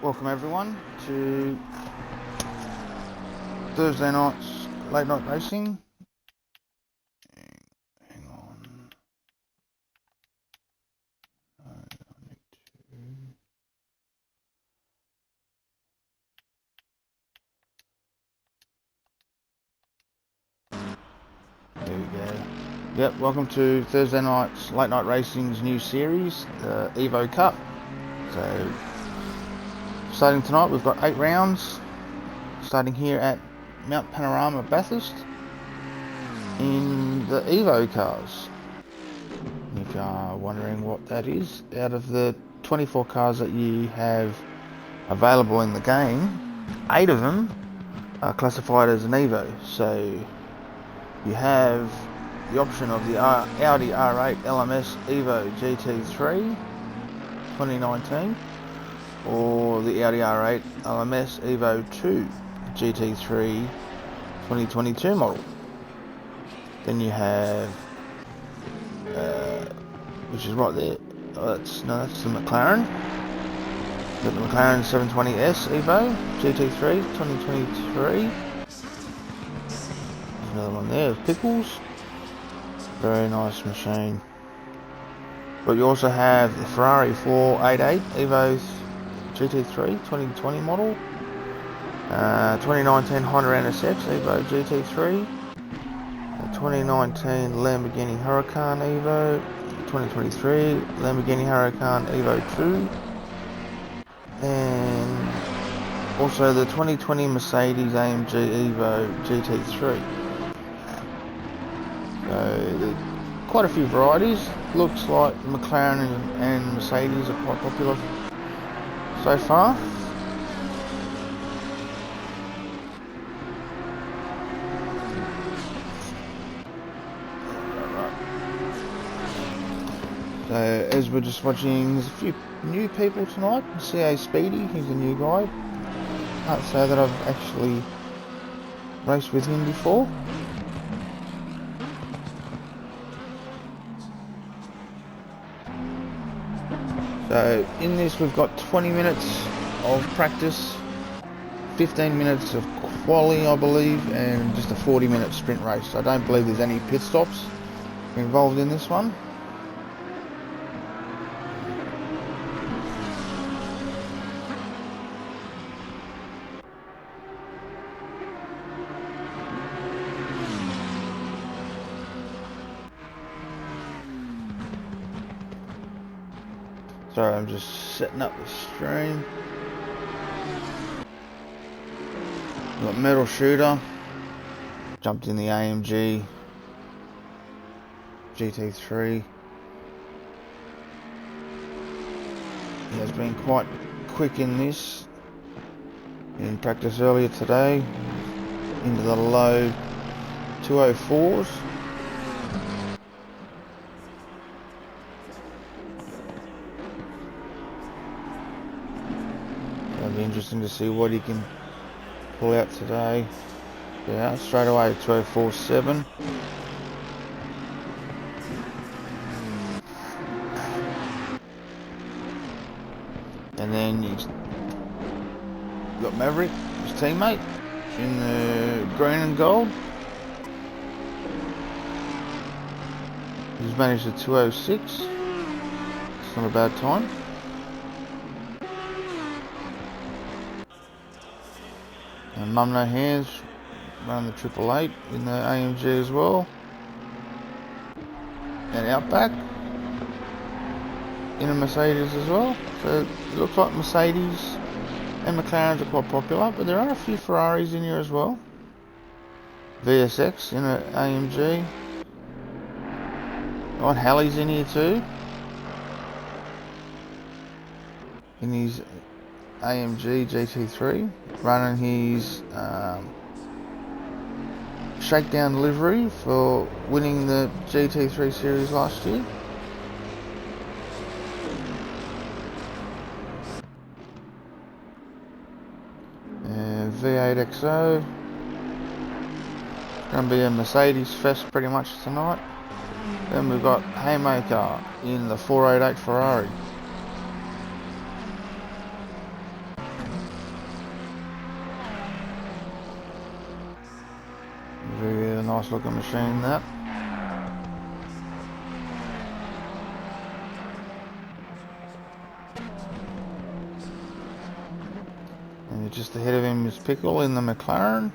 Welcome everyone to Thursday night's late night racing. Hang on. There we go. Yep, welcome to Thursday night's late night racing's new series, the Evo Cup. So starting tonight, we've got 8 rounds, starting here at Mount Panorama, Bathurst, in the Evo cars. If you are wondering what that is, out of the 24 cars that you have available in the game, 8 of them are classified as an Evo. So you have the option of the Audi R8 LMS Evo GT3 2019, or the Audi R8 LMS Evo 2 GT3 2022 model. Then you have, which is right there, that's the McLaren. You've got the McLaren 720S Evo GT3 2023. There's another one there of Pickles. Very nice machine. But you also have the Ferrari 488 Evo GT3 2020 model, 2019 Honda NSX Evo GT3, the 2019 Lamborghini Huracan Evo, 2023 Lamborghini Huracan Evo 2, and also the 2020 Mercedes AMG Evo GT3. So quite a few varieties. Looks like McLaren and Mercedes are quite popular so far. So as we're just watching, there's a few new people tonight. CA Speedy, he's a new guy. Can't say that I've actually raced with him before. So in this we've got 20 minutes of practice, 15 minutes of quali I believe, and just a 40-minute sprint race. I don't believe there's any pit stops involved in this one. Sorry, I'm just setting up the stream. We've got Metal Shooter, jumped in the AMG GT3. He has been quite quick in this, in practice earlier today, into the low 204s. It'll be interesting to see what he can pull out today. Yeah, straight away 204.7. And then you've got Maverick, his teammate, in the green and gold. He's managed a 206. It's not a bad time. And Mum No Hands running the 888 in the AMG as well. And Outback in a Mercedes as well. So it looks like Mercedes and McLarens are quite popular, but there are a few Ferraris in here as well. VSX in an AMG. Got Halley's in here too, in his AMG GT3, running his shakedown livery for winning the GT3 series last year. And V8 XO. It's going to be a Mercedes fest pretty much tonight. Then we've got Haymaker in the 488 Ferrari. Nice looking machine, that. And just ahead of him is Pickle in the McLaren.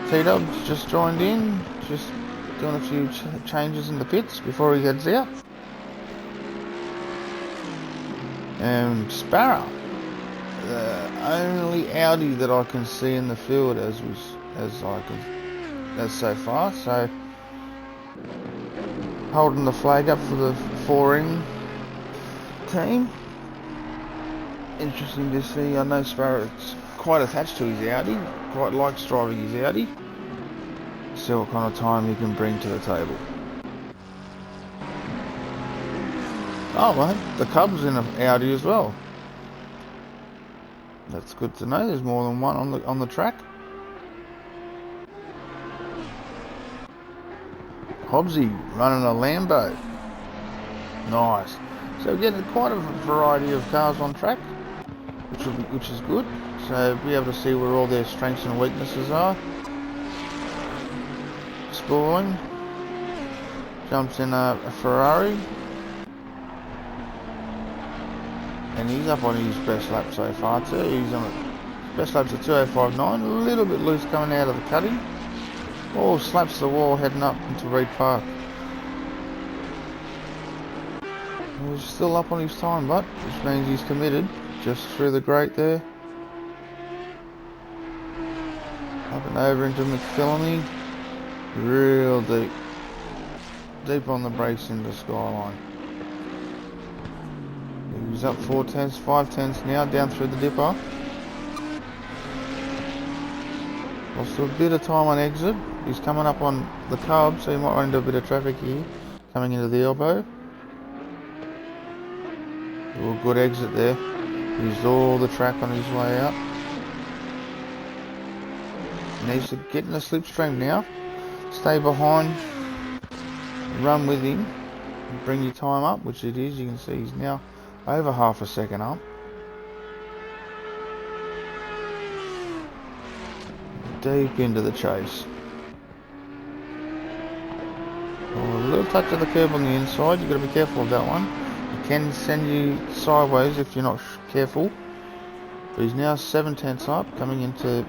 T-Dub's just joined in, just doing a few changes in the pits before he heads out. And Sparrow, the only Audi that I can see in the field as so far. So holding the flag up for the four-ring team. Interesting to see. I know Sparrow's quite attached to his Audi, quite likes driving his Audi. See what kind of time he can bring to the table. Oh, well, the Cub's in an Audi as well. That's good to know. There's more than one on the track. Hobbsy running a Lambo. Nice. So we're getting quite a variety of cars on track, which is good. So be able to see where all their strengths and weaknesses are. Spooling jumps in a Ferrari, and he's up on his best lap so far too. He's on it. Best lap's at 2:05.9. A little bit loose coming out of the cutting. Oh, slaps the wall heading up into Reed Park. He's still up on his time, but which means he's committed. Just through the grate there. Up and over into McPhillamy. Real deep. Deep on the brakes into Skyline. He's up 4 tenths, 5 tenths now, down through the dipper. Lost a bit of time on exit. He's coming up on the Cub, so he might run into a bit of traffic here, coming into the elbow. Oh, good exit there. Used all the track on his way out. He needs to get in the slipstream now. Stay behind, run with him, and bring your time up, which it is. You can see he's now over half a second up. Deep into the chase. Oh, a little touch of the curb on the inside. You've got to be careful of that one. It can send you sideways if you're not careful. But he's now 7 tenths up, coming into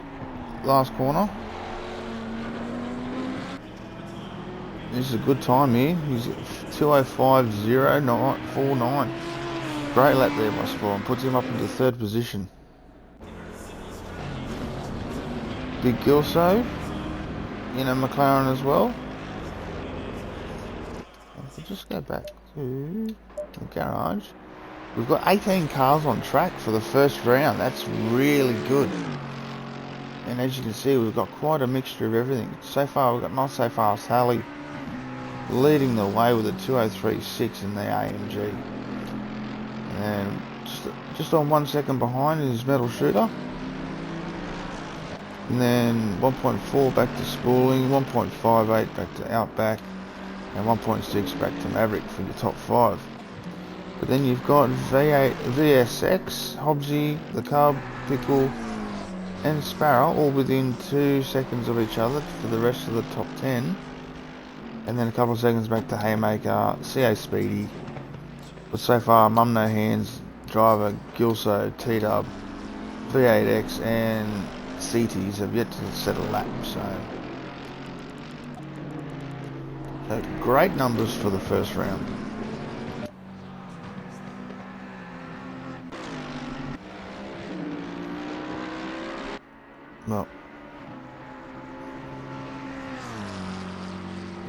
last corner. This is a good time here. He's at 2:05.0949. Great lap there by Spawn. Puts him up into third position. Big Gilso in a McLaren as well. If we just go back to the garage, we've got 18 cars on track for the first round. That's really good. And as you can see, we've got quite a mixture of everything. So far, we've got Not So Fast Halley leading the way with a 2:03.6 in the AMG. And just on 1 second behind is Metal Shooter. And then 1.4 back to Spooling, 1.58 back to Outback, and 1.6 back to Maverick for your top 5. But then you've got V8, VSX, Hobbsy, the Cub, Pickle, and Sparrow all within 2 seconds of each other for the rest of the top 10. And then a couple of seconds back to Haymaker, CA Speedy. But so far, Mum No Hands, Driver, Gilso, T-Dub, V8X, and CTs have yet to set a lap. So great numbers for the first round. Well,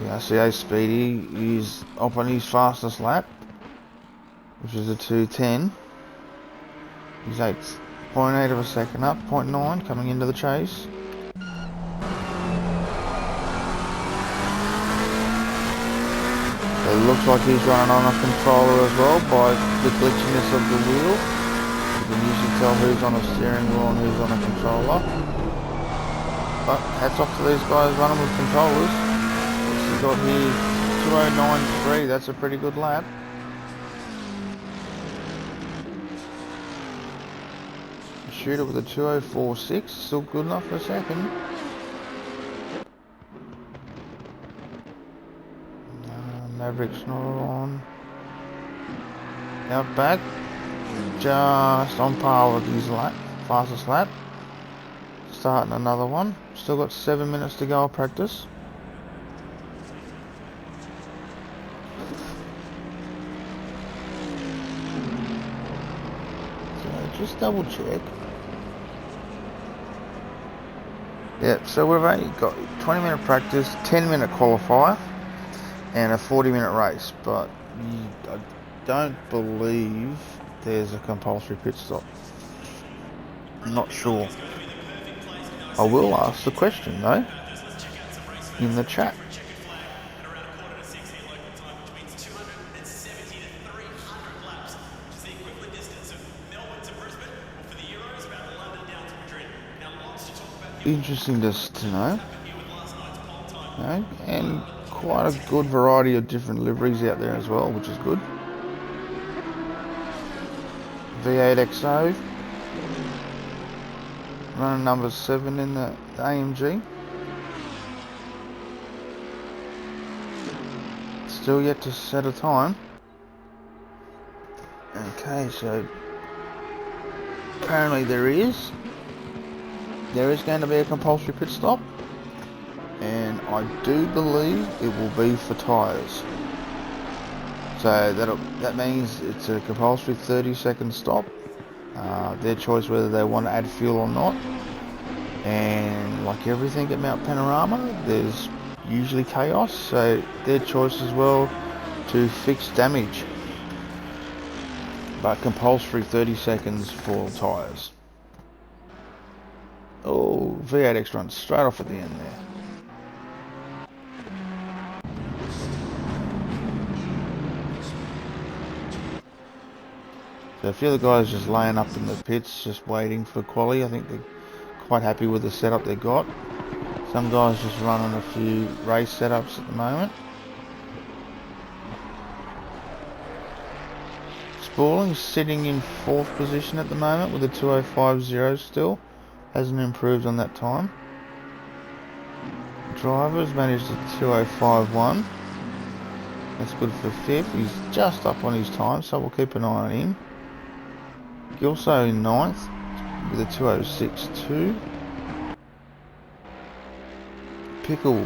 yeah, CA Speedy is up on his fastest lap, which is a 2:10. He's 8.8 of a second up, 0.9 coming into the chase. It looks like he's running on a controller as well by the glitchiness of the wheel. You can usually tell who's on a steering wheel and who's on a controller. But hats off to these guys running with controllers. What's he got here? 2:09.3, that's a pretty good lap. Shooter with a 2:04.6, still good enough for a second. Maverick's not on. Out back, just on par with his lap, fastest lap. Starting another one. Still got 7 minutes to go of practice. So just double check. Yep, so we've only got 20-minute practice, 10-minute qualifier, and a 40-minute race. But I don't believe there's a compulsory pit stop. I'm not sure. I will ask the question though in the chat. Interesting just to know. Okay. And quite a good variety of different liveries out there as well, which is good. V8 XO. Running number 7 in the AMG. Still yet to set a time. Okay, so apparently there is going to be a compulsory pit stop, and I do believe it will be for tyres. So that means it's a compulsory 30-second stop. Their choice whether they want to add fuel or not. And like everything at Mount Panorama, there's usually chaos, so their choice as well to fix damage. But compulsory 30 seconds for tyres. Oh, V8X runs straight off at the end there. So a few of the guys just laying up in the pits, just waiting for quali. I think they're quite happy with the setup they got. Some guys just running a few race setups at the moment. Spalling's sitting in 4th position at the moment with a 2:05.0 still. Hasn't improved on that time. Driver's managed a 2:05.1. That's good for 5th. He's just up on his time, so we'll keep an eye on him. Gilso in 9th with a 2:06.2. Pickle,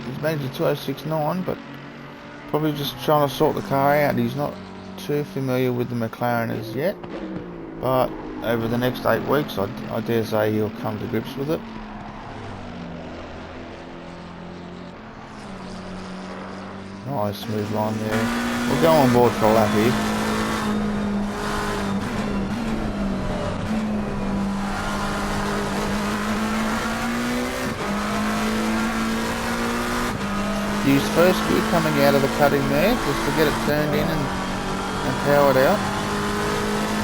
he's managed a 2:06.9, but probably just trying to sort the car out. He's not too familiar with the McLaren as yet, but over the next 8 weeks I dare say he'll come to grips with it. Nice smooth line there. We'll go on board for a lap here. Use first gear coming out of the cutting there just to get it turned in and powered out.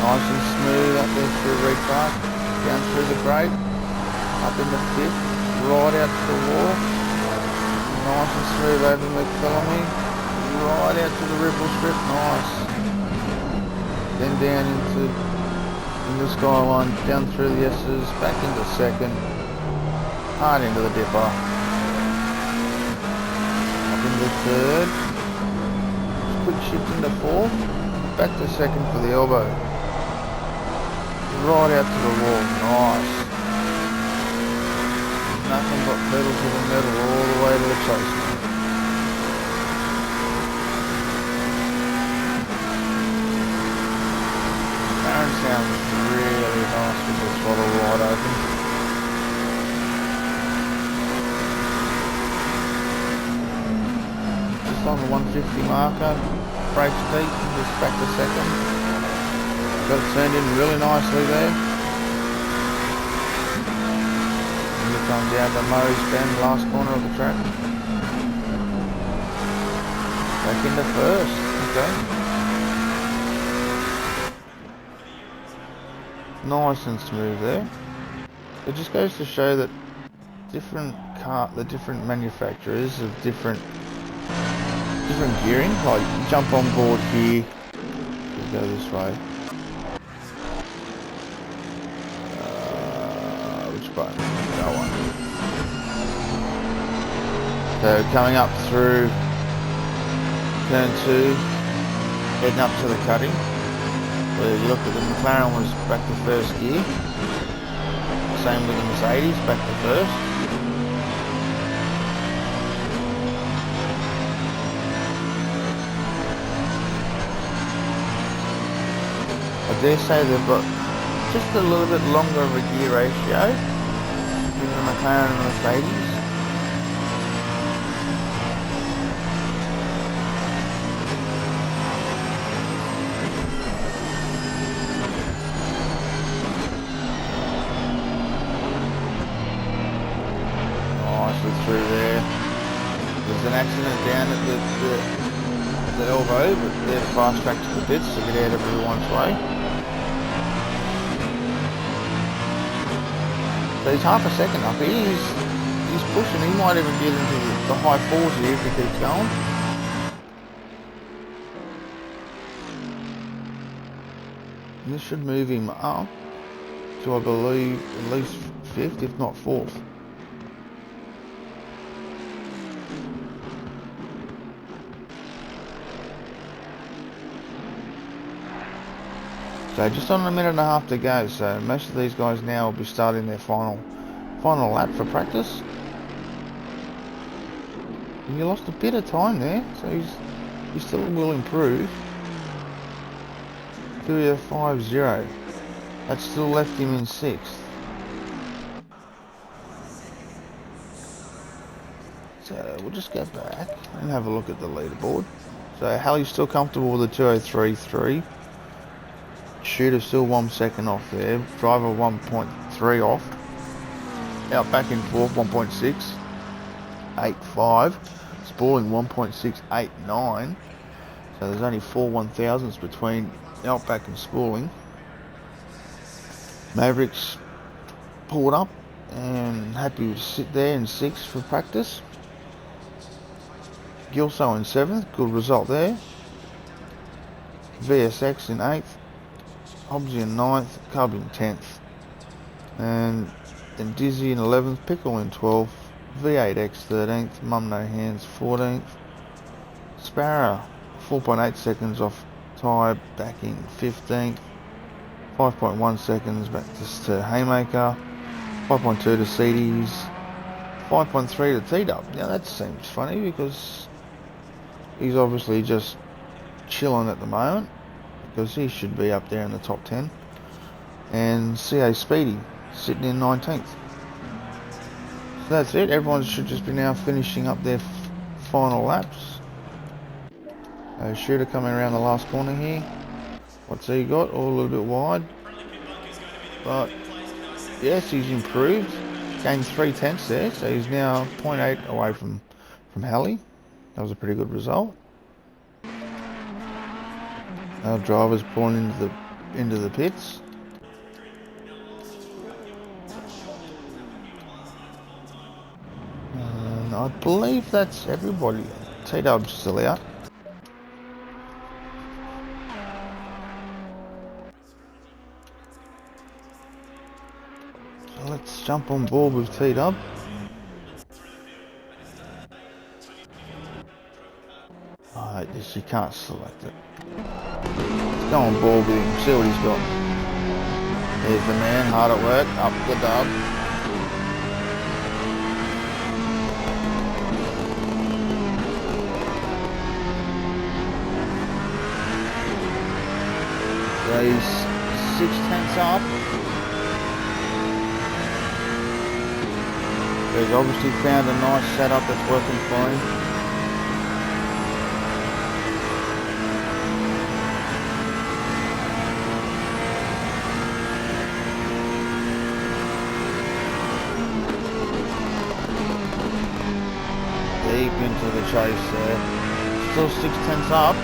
Nice and smooth up there through Reed-Park, down through the grate, up in the 5th, right out to the wall. Nice and smooth over McPhillamy, right out to the ripple strip, nice. Then down into Skyline, down through the S's, back into 2nd, hard into the dipper. Into 3rd, quick shift into 4th, back to 2nd for the elbow, right out to the wall, nice, nothing but pedal to the metal all the way to the chase. Aaron sounds really nice with the throttle wide open. On the 150 marker, brakes deep, just back to 2nd. Got it turned in really nicely there. And you come down to Murray's Bend, last corner of the track. Back into 1st, okay. Nice and smooth there. It just goes to show that the different manufacturers of different gearing, like jump on board here, we'll go this way. Which button? That one. So coming up through turn 2, heading up to the cutting. Where you look at the McLaren was back to first gear. Same with the Mercedes, back to first. I dare say they've got just a little bit longer of a gear ratio than the McLaren and the Mercedes. Through there. There's an accident down at the elbow, but they're fast tracked to the pits to get out of everyone's way. So he's half a second up. He's pushing. He might even get into the high fours here if he keeps going. And this should move him up to, I believe, at least 5th, if not 4th. So just on a minute and a half to go, so most of these guys now will be starting their final lap for practice. And you lost a bit of time there, so he still will improve. 2.50. That still left him in 6th. So we'll just go back and have a look at the leaderboard. So Halley's still comfortable with the 2.03.3. Shooter still 1 second off there. Driver 1.3 off. Out back in 4th, 1.685. Spalling 1.689. So there's only 4 1,000s between Outback and Spalling. Mavericks pulled up and happy to sit there in 6th for practice. Gilso in 7th, good result there. VSX in 8th. Hobbsy in 9th, Cub in 10th. And then Dizzy in 11th, Pickle in 12th, V8X 13th, Mum No Hands 14th. Sparrow 4.8 seconds off Ty back in 15th. 5.1 seconds back to Haymaker. 5.2 to Cedes. 5.3 to T-Dub. Now that seems funny because he's obviously just chilling at the moment, because he should be up there in the top 10. And CA Speedy sitting in 19th. So that's it. Everyone should just be now finishing up their final laps. Shooter coming around the last corner here. What's he got? All a little bit wide. But yes, he's improved. Gained 3/10 there, so he's now 0.8 away from Halley. That was a pretty good result. Our driver's pulling into the pits. And I believe that's everybody. T-Dub's still out. So let's jump on board with T-Dub. Alright, you can't select it. Let's go on board with him, see what he's got. There's the man, hard at work, up the dub. So he's 6/10 up. He's obviously found a nice setup that's working for him. Deep into the chase there. Still 6/10 up.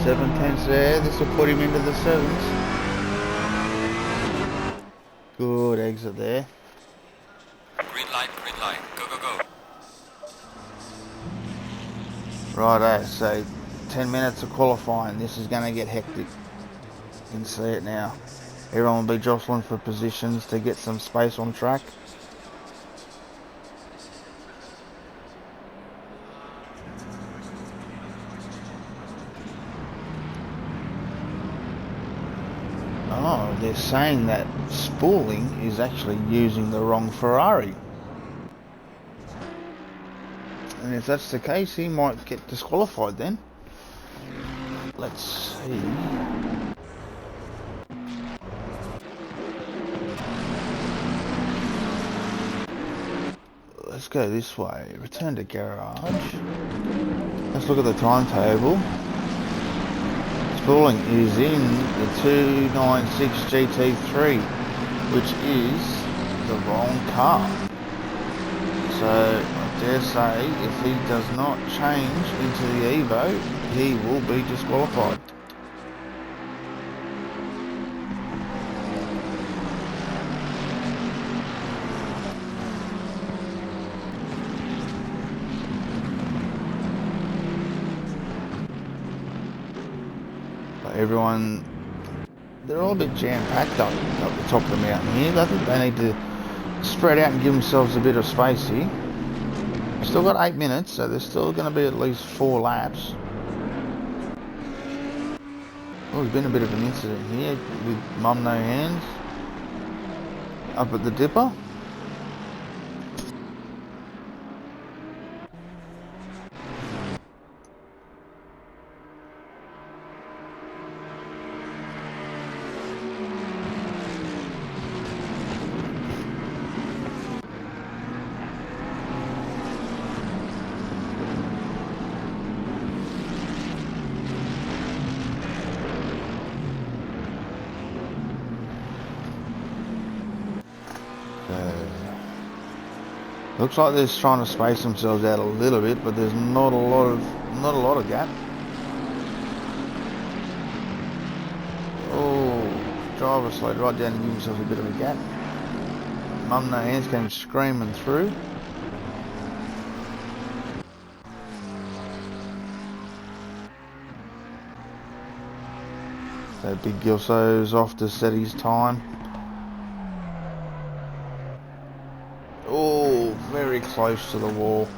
Seven tenths there. This will put him into the 7s. Good exit there. Green light, go, go, go. Righto, so 10 minutes of qualifying. This is going to get hectic. You can see it now. Everyone will be jostling for positions to get some space on track. Oh, they're saying that Spaulding is actually using the wrong Ferrari. And if that's the case, he might get disqualified then. Let's see. Let's go this way. Return to garage. Let's look at the timetable. Spaulding is in the 296 GT3, which is the wrong car. So I dare say if he does not change into the Evo, he will be disqualified. Everyone, they're all a bit jam-packed up the top of the mountain here. I think they need to spread out and give themselves a bit of space here. They've still got 8 minutes, so there's still going to be at least 4 laps. Oh, there's been a bit of an incident here with Mum No Hands up at the dipper. Looks like they're trying to space themselves out a little bit, but there's not a lot of gap. Oh, driver slowed right down and give himself a bit of a gap. Mum No Hands came screaming through. So Big Gilso's off to set his time. Oh, very close to the wall.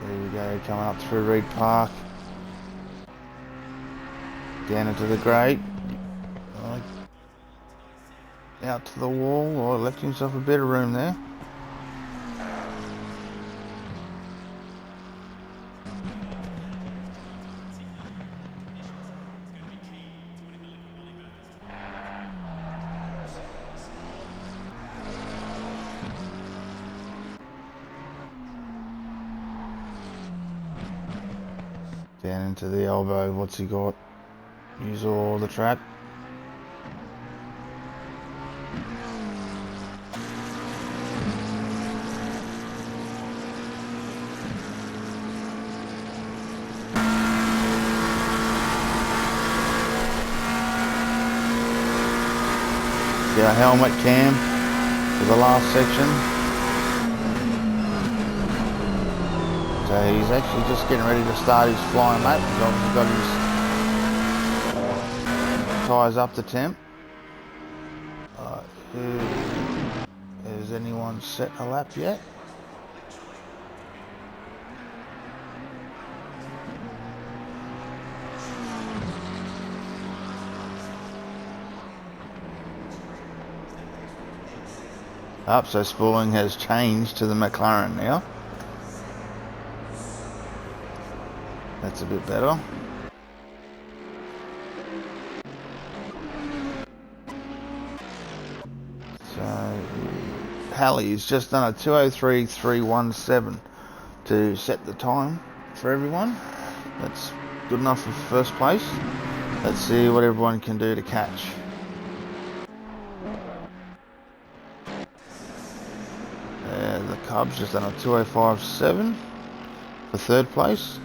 There we go, coming up through Reed Park. Down into the grate. Out to the wall. Oh, left himself a bit of room there. Down into the elbow. What's he got? Use all the track. Yeah, helmet cam for the last section. So he's actually just getting ready to start his flying lap. He's obviously got his tyres up to temp. Has anyone set a lap yet? So Spaulding has changed to the McLaren now. That's a bit better. So Halley's just done a 2:03.317 to set the time for everyone. That's good enough for first place. Let's see what everyone can do to catch. The Cubs just done a 2:05.7 for third place.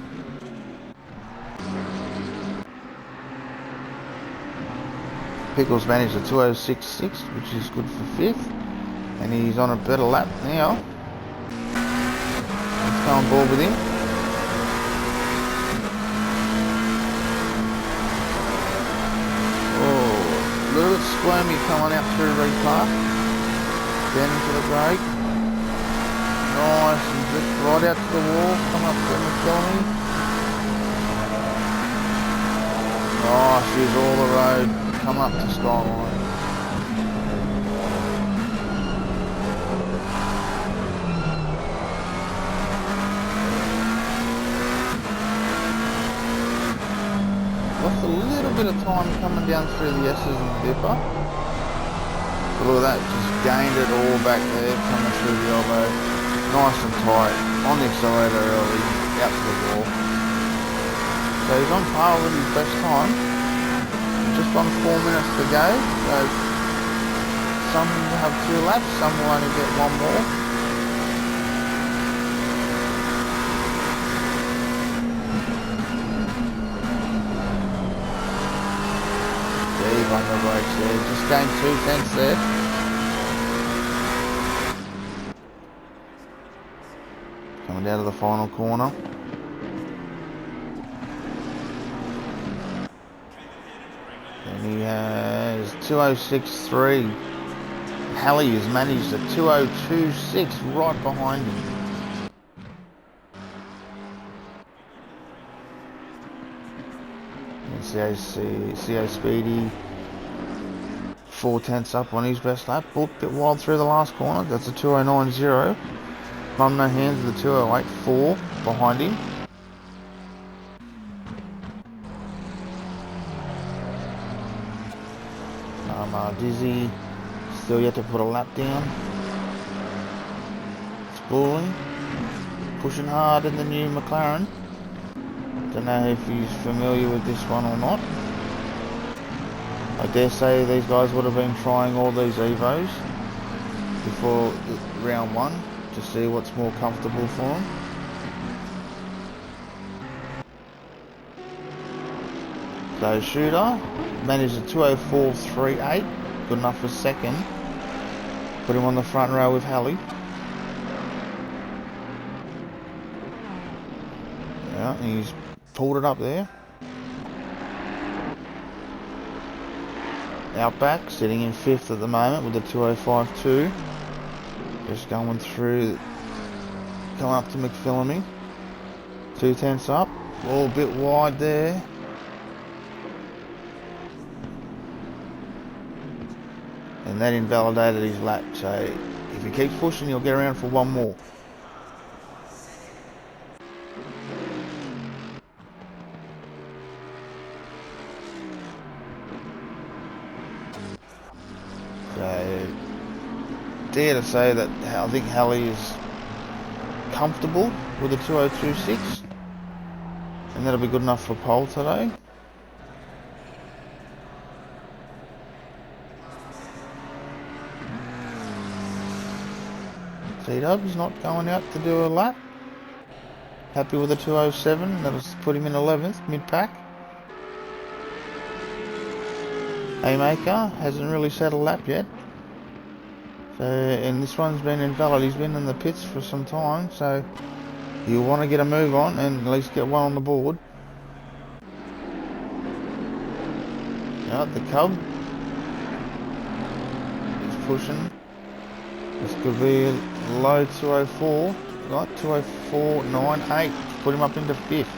Pickles managed a 2:06.6, which is good for fifth, and he's on a better lap now. Let's go on board with him. Naomi coming out through repark. Down into the break. Nice, and just right out to the wall. Come up to McPhillamy. Nice, use all the road. Come up to Skyline. Lost a little bit of time coming down through the S's and the dipper. But look at that, just gained it all back there, coming through the elbow. Nice and tight, on the accelerator early, out to the wall. So he's on par with his best time. Just on 4 minutes to go. So some will have 2 laps, some will only get 1 more. On the brakes there, just gained 2 tenths there. Coming down to the final corner. And he has 2:06.3. Halley has managed a 2:02.6 right behind him. And CA Speedy 4 tenths up on his best lap. A bit wild through the last corner. That's a 2:09.0. Mum No Hands with a 2:08.4 behind him. Dizzy still yet to put a lap down. Spooling, pushing hard in the new McLaren. Don't know if he's familiar with this one or not. I dare say these guys would have been trying all these Evos before round 1 to see what's more comfortable for them. So Shooter managed a 2:04.38, good enough for second. Put him on the front row with Halley. Yeah, he's pulled it up there. Outback sitting in 5th at the moment with a 2:05.2. Just going through, come up to McPhillamy. 2 tenths up, all a bit wide there. And that invalidated his lap, so if he keeps pushing he'll get around for 1 more. So, dare to say that I think Halley is comfortable with a 2:02.6, and that'll be good enough for pole today. T-Dub's not going out to do a lap. Happy with a 2:07, that'll put him in 11th, mid-pack. Haymaker hasn't really set a lap yet. So, and this one's been invalid. He's been in the pits for some time, so you want to get a move on and at least get 1 on the board. Now the Cub is pushing. This could be a low 2:04, right? 2:04.98. Put him up into 5th.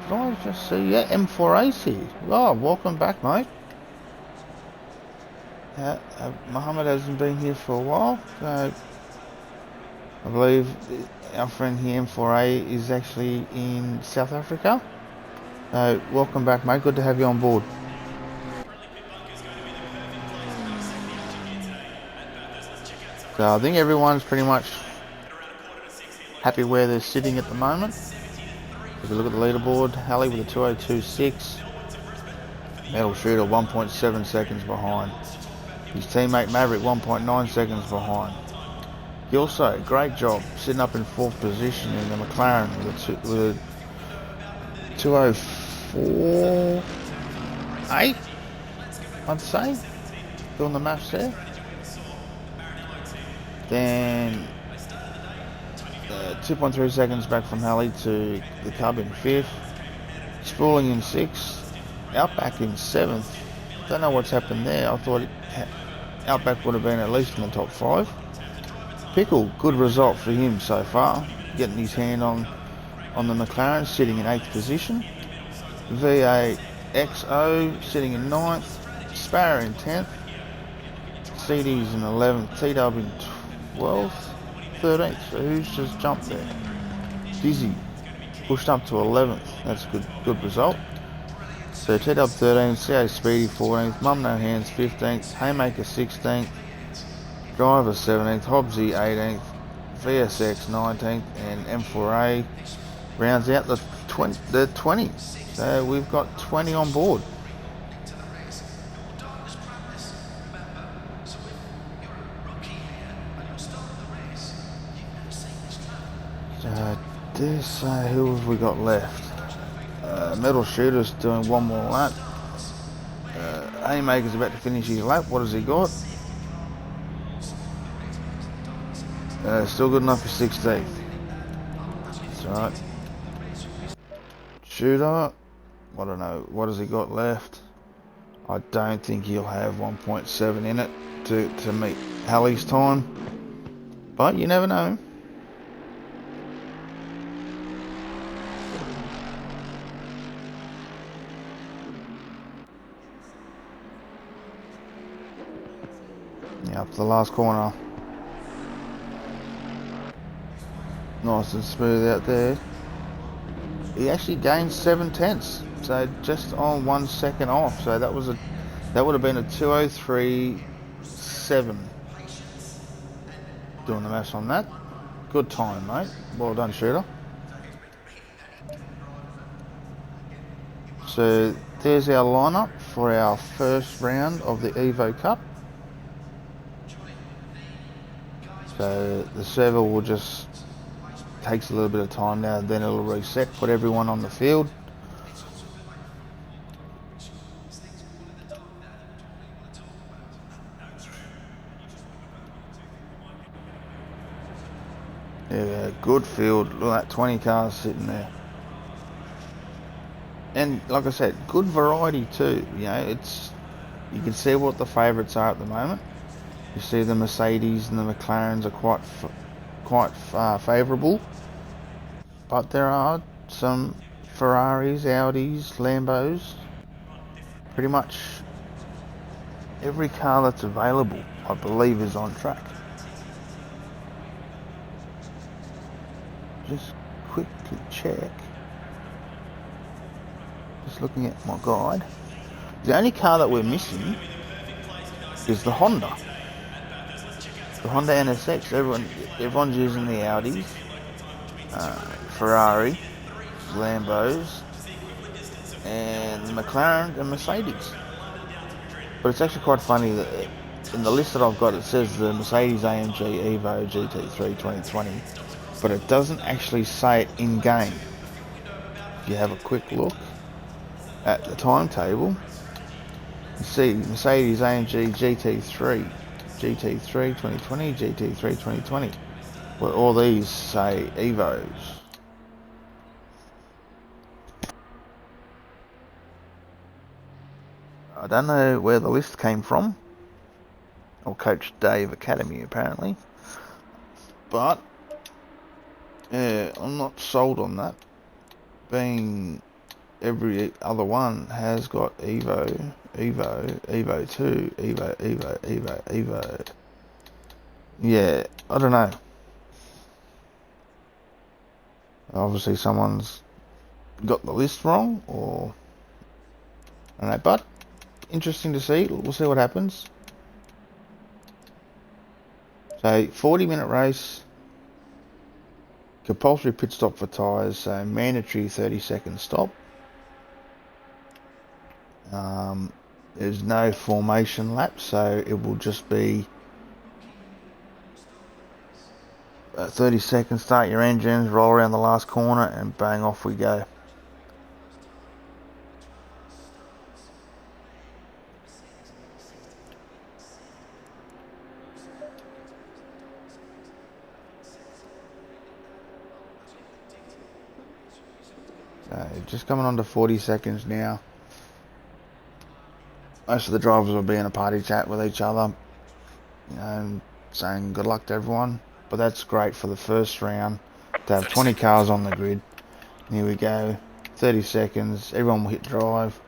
Did I just see? Yeah, M4AC. Oh, welcome back, mate. Mohammed hasn't been here for a while, so I believe our friend here, M4A, is actually in South Africa. So welcome back, mate. Good to have you on board. So I think everyone's pretty much happy where they're sitting at the moment. If you look at the leaderboard, Halley with a 2:02.6, Metal Shooter 1.7 seconds behind. His teammate Maverick 1.9 seconds behind. Gilso, great job, sitting up in 4th position in the McLaren with a 2:04.8, I'd say, doing the maths there. Then 2.3 seconds back from Halley to the Cub in 5th. Spooling in 6th. Outback in 7th. Don't know what's happened there. I thought Outback would have been at least in the top 5. Pickle, good result for him so far. Getting his hand on the McLaren, sitting in 8th position. V8 XO sitting in 9th. Sparrow in 10th. CD's in 11th. TW in 12th. 13th. So who's just jumped there? Dizzy pushed up to 11th. That's a good result. So TW 13th, CA Speedy 14th, Mum No Hands 15th, Haymaker 16th, Driver 17th, Hobbsy 18th, VSX 19th, and M4A rounds out the 20. So we've got 20 on board. So dare say, who have we got left? Metal Shooter's doing one more lap. Haymaker's about to finish his lap. What has he got? Still good enough for 16th. That's right. Shooter, I don't know. What has he got left? I don't think he'll have 1.7 in it to meet Halley's time. But you never know. Yeah, up to the last corner. Nice and smooth out there. He actually gained 7 tenths, so just on 1 second off. So that would have been a 2:03.7. Doing the maths on that. Good time, mate. Well done, Shooter. So there's our lineup for our first round of the Evo Cup. So the server will just takes a little bit of time now, then it'll reset, put everyone on the field. Yeah, good field. Look at that, 20 cars sitting there. And like I said, good variety too. You know, you can see what the favourites are at the moment. You see the Mercedes and the McLarens are quite favourable, but there are some Ferraris, Audis, Lambos. Pretty much every car that's available, I believe, is on track. Just quickly check. Just looking at my guide. The only car that we're missing is the Honda. The Honda NSX. Everyone's using the Audis, Ferrari, Lambos, and McLaren and Mercedes. But it's actually quite funny that in the list that I've got, it says the Mercedes AMG Evo GT3 2020, but it doesn't actually say it in game. If you have a quick look at the timetable, you see Mercedes AMG GT3 2020, GT3 2020. Well, all these say Evos. I don't know where the list came from, or Coach Dave Academy apparently, but yeah, I'm not sold on that. Being every other one has got Evo 2, Evo. Yeah, I don't know. Obviously someone's got the list wrong, or I don't know, but interesting to see. We'll see what happens. So 40-minute race, compulsory pit stop for tyres, so mandatory 30-second stop. There's no formation lap, so it will just be 30 seconds, start your engines, roll around the last corner, and bang, off we go. So just coming on to 40 seconds now. most of the drivers will be in a party chat with each other, you know, and saying good luck to everyone. But that's great for the first round to have 20 cars on the grid. And here we go, 30 seconds, everyone will hit drive.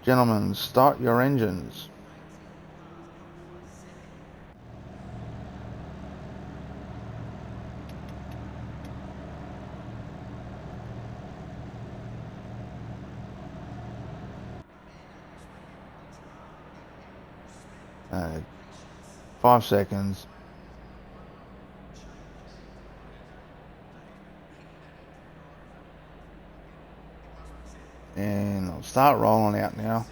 Gentlemen, start your engines. Uh, 5 seconds. And I'll start rolling out now.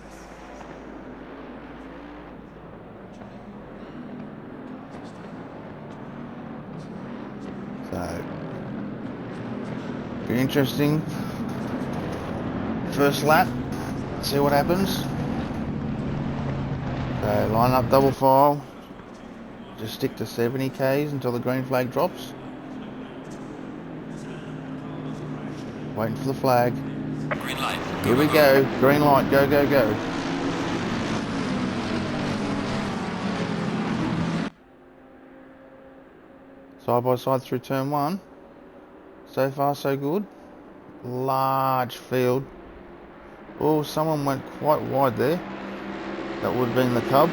So, be interesting. First lap, see what happens. So line up double file. Just stick to 70 k's until the green flag drops. Waiting for the flag. Green light. Here we go. Green light. Go, go, go. Side by side through turn 1. So far, so good. Large field. Oh, someone went quite wide there. That would have been the Cub.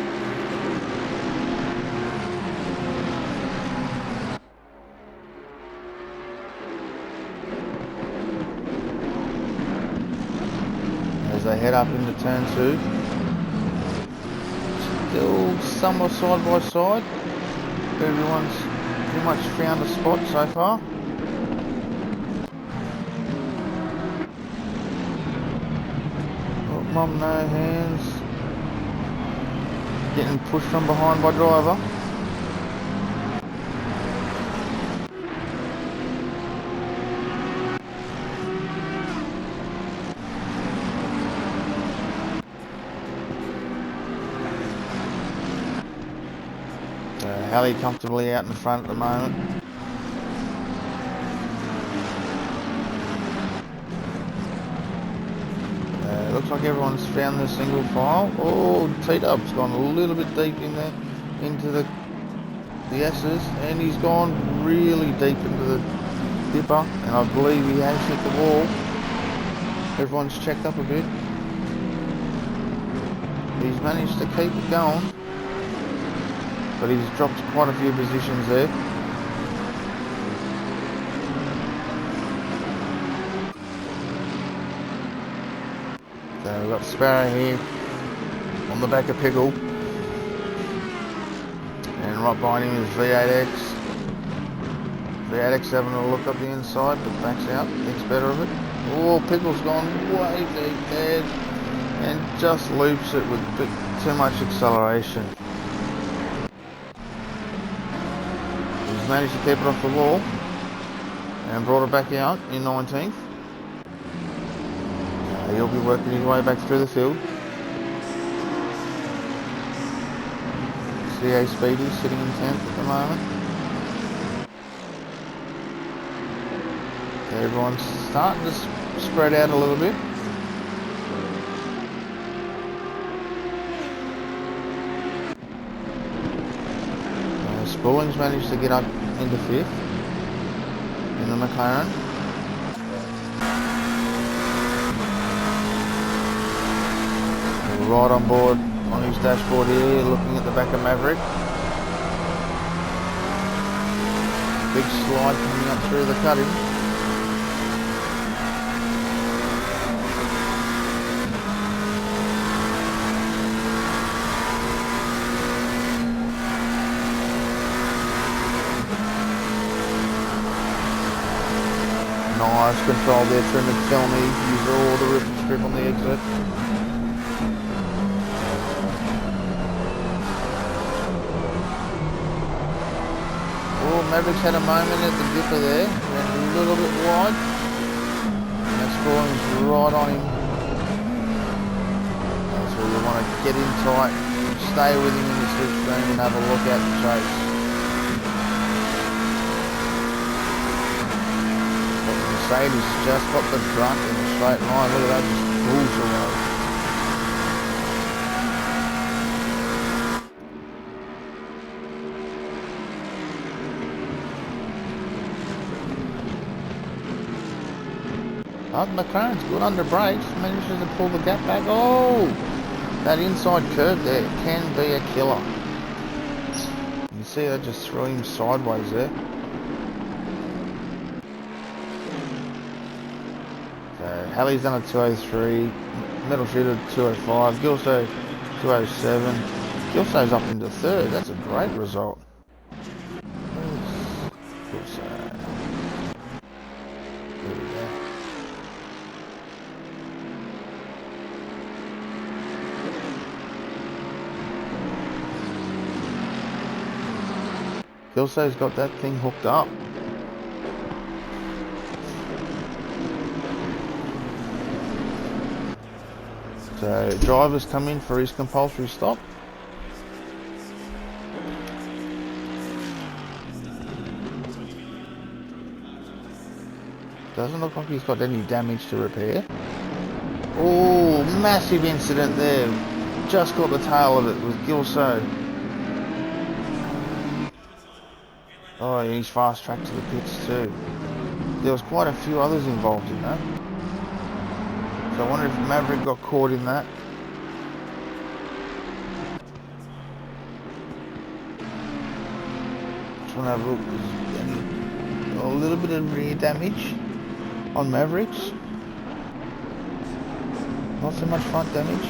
As they head up into turn 2. Still somewhat side by side. Everyone's pretty much found a spot so far. Oh, mum, no hands. Getting pushed from behind by driver. Halley comfortably out in front at the moment. Looks like everyone's found the single file. Oh, T-Dub's gone a little bit deep in there, into the S's, and he's gone really deep into the dipper, and I believe he has hit the wall. Everyone's checked up a bit. He's managed to keep it going, but he's dropped quite a few positions there. So we've got Sparrow here on the back of Pickle, and right behind him is V8X. V8X having a look up the inside, but backs out, thinks better of it. Oh, Pickle's gone way deep there and just loops it with a bit too much acceleration. He's managed to keep it off the wall and brought it back out in 19th. He'll be working his way back through the field. CA Speedy sitting in 10th at the moment. Okay, everyone's starting to spread out a little bit. Spooling's managed to get up into 5th in the McLaren. Right on board on his dashboard here, looking at the back of Maverick. Big slide coming up through the cutting. Nice control there through McPhilmy. Use all the rip and strip on the exit. Oh, Maverick's had a moment at the dipper there, went a little bit wide, and that Spoiling's right on him. That's where you want to get in tight, stay with him in the slipstream and have a look at the chase. But Mercedes just got the grunt in a straight line, look at that, just pulls away. Oh, McLaren's good under brakes. Manages to pull the gap back. Oh! That inside curve there can be a killer. You see that just threw him sideways there. So Halley's done a 203, Metal Shooter 205, Gilso 207. Gilso's up into third. That's a great result. Where's Gilso? There we go. Gilso's got that thing hooked up. So drivers come in for his compulsory stop. Doesn't look like he's got any damage to repair. Oh, massive incident there. Just got the tail of it with Gilso. Oh, and he's fast tracked to the pits too. There was quite a few others involved in that. So I wonder if Maverick got caught in that. Just want to have a look. There's a little bit of rear damage on Mavericks. Not so much front damage.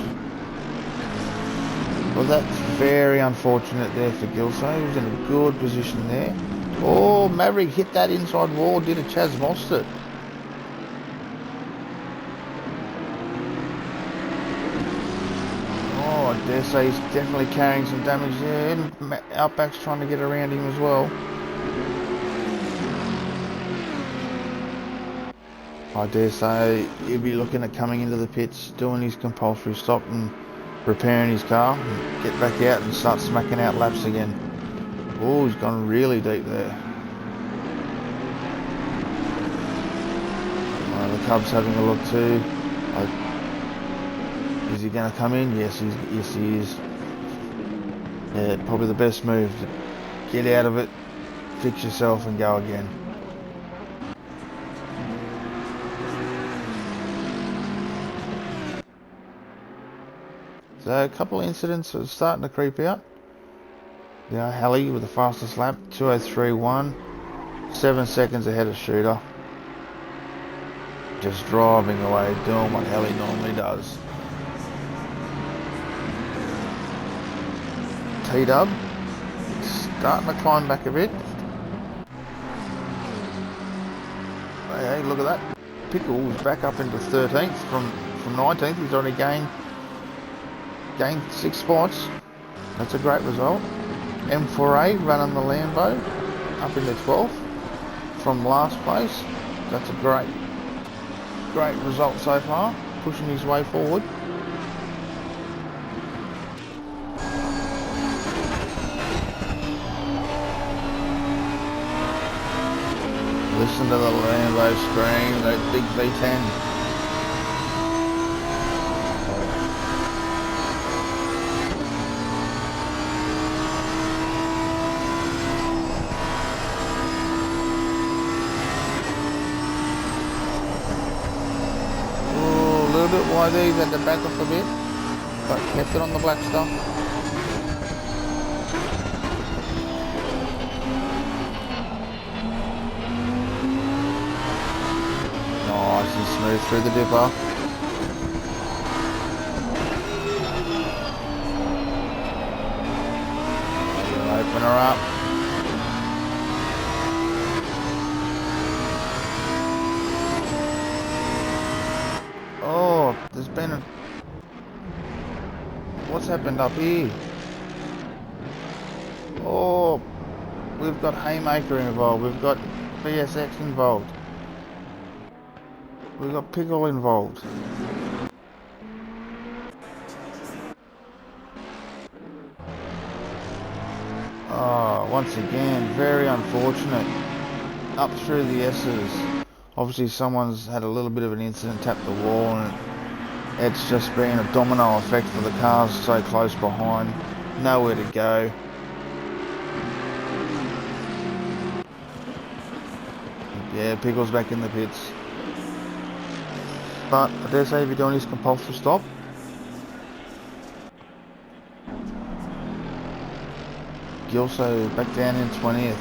Well, that's very unfortunate there for Gilso. He was in a good position there. Oh, Maverick hit that inside wall, did a Chaz Mostert. Oh, I dare say he's definitely carrying some damage there. And Outback's trying to get around him as well. I dare say he'll be looking at coming into the pits, doing his compulsory stop and repairing his car, and get back out and start smacking out laps again. Oh, he's gone really deep there. The Cub's having a look too. Is he going to come in? Yes, he is. Yeah, probably the best move. To get out of it, fix yourself and go again. So a couple of incidents are starting to creep out. Yeah, Halley with the fastest lap, 2:03.1, 7 seconds ahead of Shooter. Just driving away, doing what Halley normally does. T-Dub, starting to climb back a bit. Hey, look at that. Pickle is back up into 13th from 19th. He's already gained 6 spots. That's a great result. M4A running the Lambo up into 12th from last place. That's a great result so far, pushing his way forward. Listen to the Lambo scream, that big V10. A little bit wide there, he's had to back off a bit, but kept it on the black stuff. Nice and smooth through the dipper. Open her up. Oh, there's been a... What's happened up here? Oh, we've got Haymaker involved. We've got VSX involved. We've got Pickle involved. Oh, once again, very unfortunate. Up through the S's. Obviously someone's had a little bit of an incident, tapped the wall, and it's just been a domino effect for the cars so close behind. Nowhere to go. Yeah, Pickle's back in the pits. But I dare say if you're doing his compulsory stop, Gilso back down in 20th.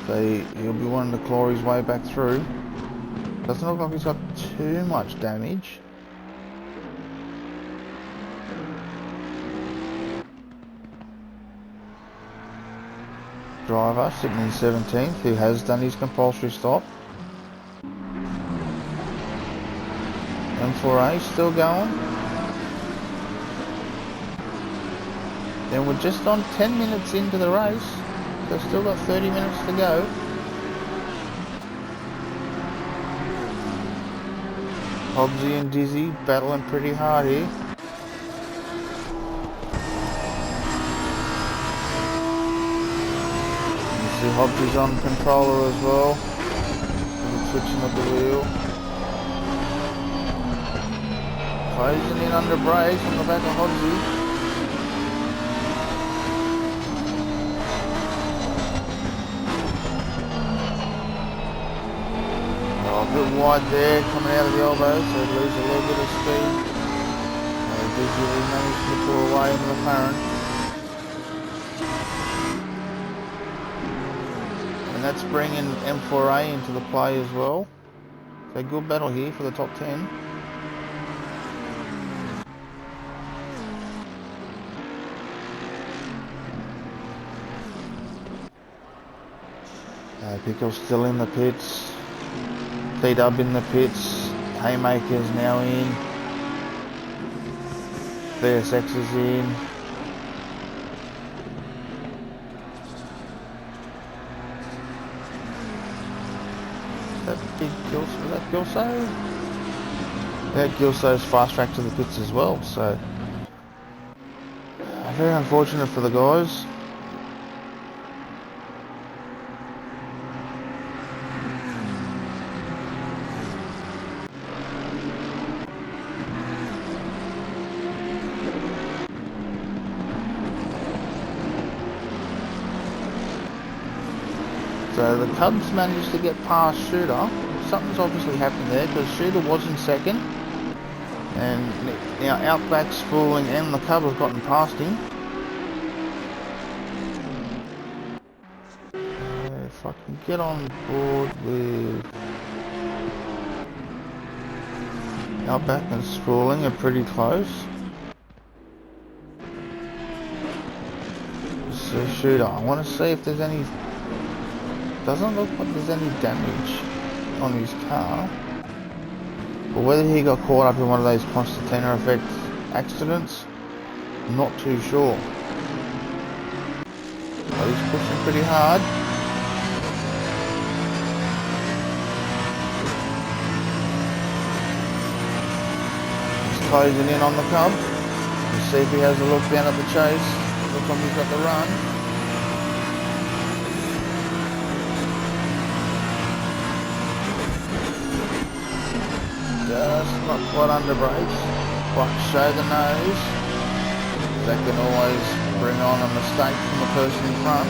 So he'll be wanting to claw his way back through. Doesn't look like he's got too much damage. Driver sitting in 17th, who has done his compulsory stop. M4A still going. Then we're just on 10 minutes into the race. So still got 30 minutes to go. Hobbsy and Dizzy battling pretty hard here. You see Hobbsy's on controller as well. Switching of the wheel. Closing in under brakes on the back of Hobbsy. A bit wide there, coming out of the elbow, so it loses a little bit of speed. Dizzy managed to pull away into the current. And that's bringing M4A into the play as well. So good battle here for the top 10. Pickle's still in the pits. T-Dub in the pits. Haymaker's now in. VSX is in. That big Gilso, was that Gilso? Yeah, Gilso's fast track to the pits as well, so very unfortunate for the guys. So the Cubs managed to get past Shooter. Something's obviously happened there because Shooter was in second. And now Outback, Spooling and the Cub have gotten past him. If I can get on board with Outback and Spooling are pretty close. So Shooter, I want to see if there's any... Doesn't look like there's any damage on his car. But whether he got caught up in one of those Constantina effect accidents, I'm not too sure. But he's pushing pretty hard. He's closing in on the Cub. Let's see if he has a look down at the chase. Looks like he's got the run. Just not quite under brakes, but show the nose. That can always bring on a mistake from the person in front.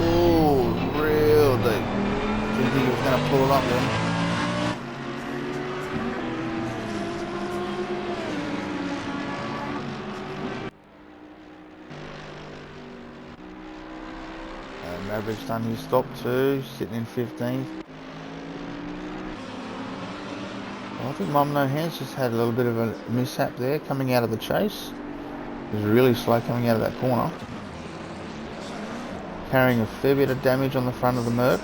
Ooh, real deep. Didn't think he was going to pull it up then. Maverick's done his stop too, sitting in 15th. Well, I think Mum No Hands just had a little bit of a mishap there coming out of the chase. He was really slow coming out of that corner. Carrying a fair bit of damage on the front of the Merc.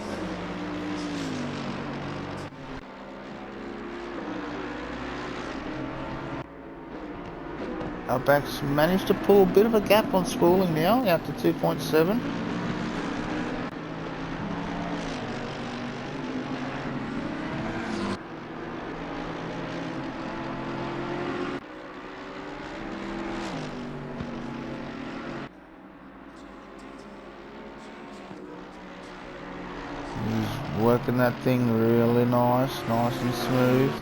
Outback's managed to pull a bit of a gap on Spooling now, out to 2.7. Working that thing really nice and smooth.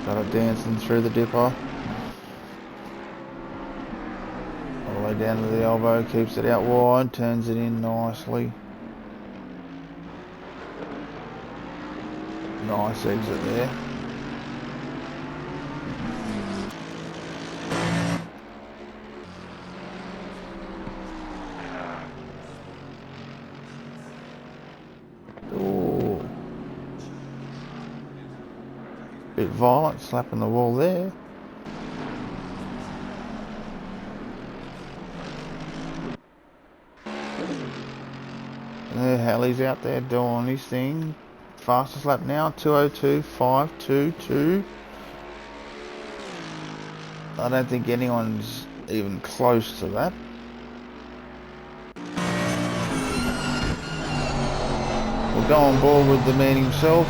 Got it dancing through the dipper. down to the elbow, keeps it out wide, turns it in nicely. Nice exit there. Ooh. Bit violent, slapping the wall there. And there, Halley's out there doing his thing. Fastest lap now, 2:02.522. I don't think anyone's even close to that. We'll go on board with the man himself.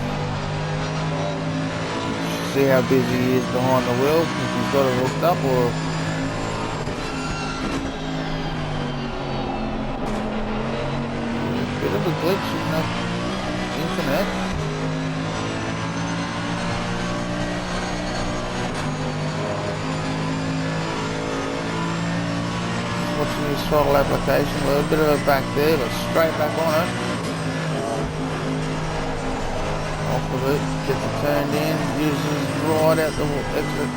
See how busy he is behind the wheel, if he's got it hooked up or... Bit of a glitch in the internet. Watching his throttle application, a little bit of a back there, but straight back on it. Off of it, gets it turned in, uses right out the exit.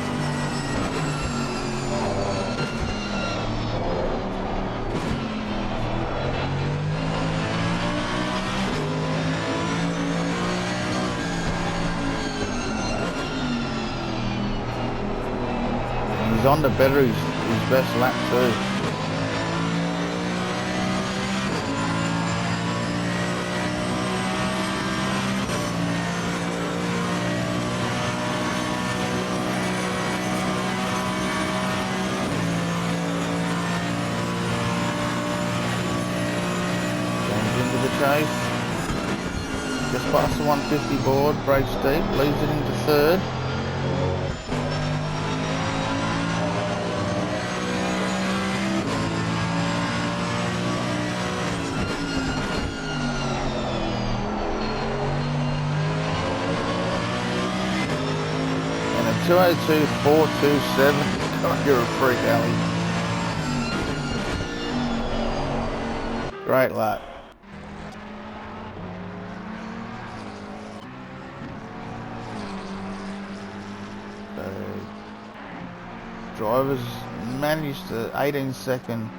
He's on the better his best lap too. Chase. Just past the 150 board, brakes deep, leaves it into third. And a 2:02.427. You're a freak, Ali. Great lap. Drivers managed the 18-second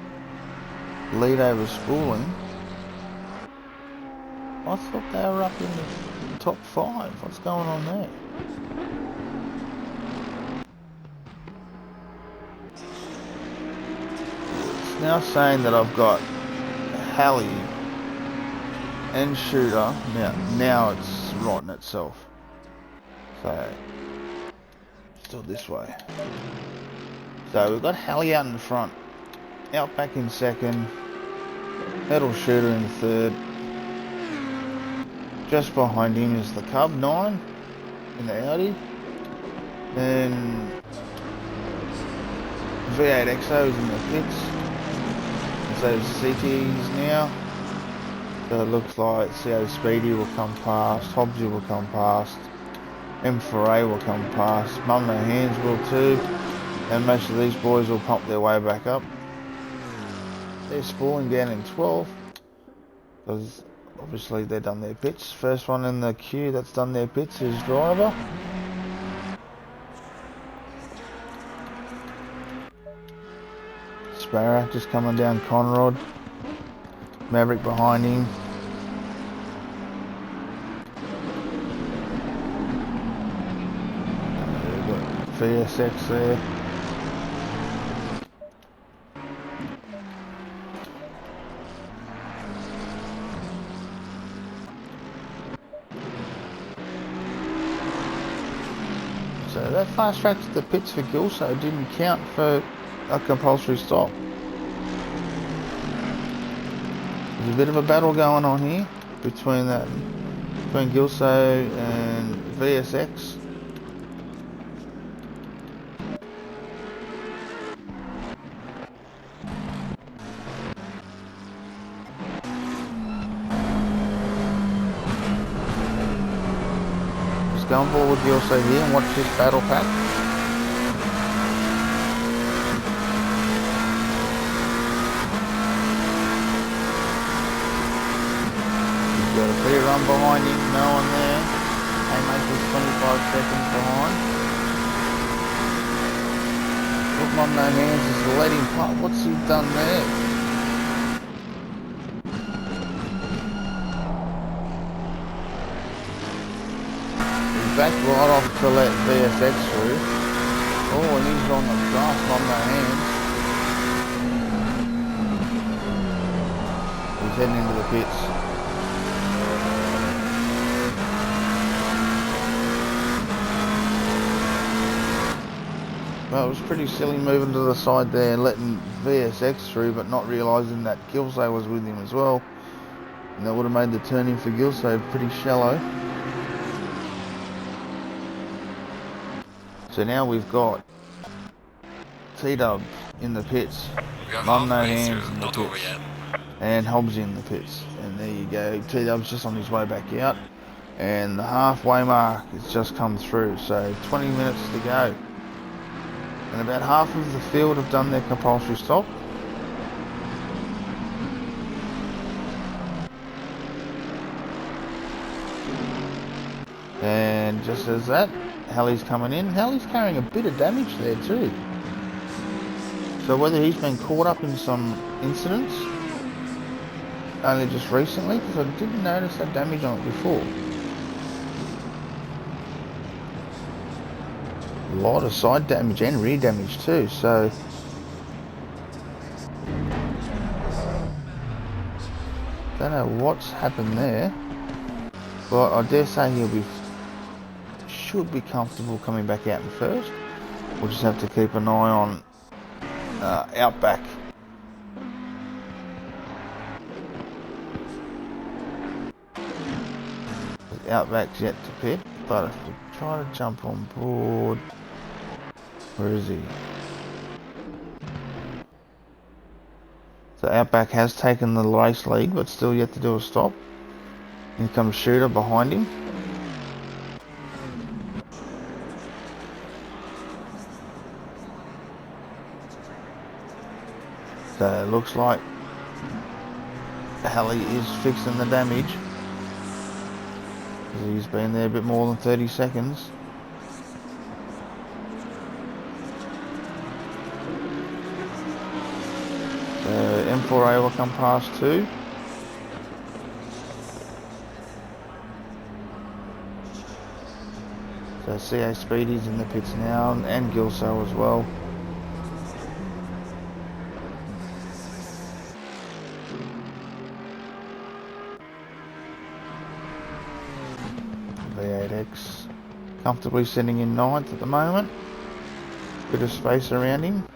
lead over Spooling. I thought they were up in the top 5. What's going on there? It's now saying that I've got Halley and Shooter. Now it's writing itself. So, still this way. So we've got Halley out in the front, Outback in second, Metal Shooter in third. Just behind him is the Cub 9 in the Audi. Then V8 Exos in the pits. And so CTs now. So it looks like CO Speedy will come past, Hobbsy will come past, M4A will come past, Mum No Hands will too. And most of these boys will pump their way back up. They're spooling down in 12th because obviously they've done their pits. First one in the queue that's done their pits is Driver. Sparrow just coming down Conrod. Maverick behind him. We've got VSX there. So that fast track to the pits for Gilso didn't count for a compulsory stop. There's a bit of a battle going on here between Gilso and VSX. Go on board with Gilso here and watch this battle pack. anyone behind him, no one there. Haymaker's 25 seconds behind. Look, Mum No Hands has let him putt. What's he done there? He backed right off to let VSX through. Oh, and he's on the grass, Mum No Hands. He's heading into the pits. Well, it was pretty silly moving to the side there and letting VSX through, but not realising that Gilsay was with him as well. And that would have made the turning for Gilsay pretty shallow. So now we've got T-Dub in the pits, Mum No Hands in the pits, and Hobbs in the pits. And there you go, T-Dub's just on his way back out. And the halfway mark has just come through, so 20 minutes to go. And about half of the field have done their compulsory stop. And just as that, Halley's coming in. Halley's carrying a bit of damage there too. So whether he's been caught up in some incidents only just recently, because I didn't notice that damage on it before. A lot of side damage and rear damage too, so don't know what's happened there, but I dare say should be comfortable coming back out in first. We'll just have to keep an eye on Outback. Outback's yet to pit, but if we try to jump on board, where is he? So Outback has taken the race lead, but still yet to do a stop. Here comes Shooter behind him. So it looks like Halley is fixing the damage. He's been there a bit more than 30 seconds. M4A will come past too. So CA Speedy's in the pits now, and Gilso as well. V8X comfortably sitting in 9th at the moment. Bit of space around him.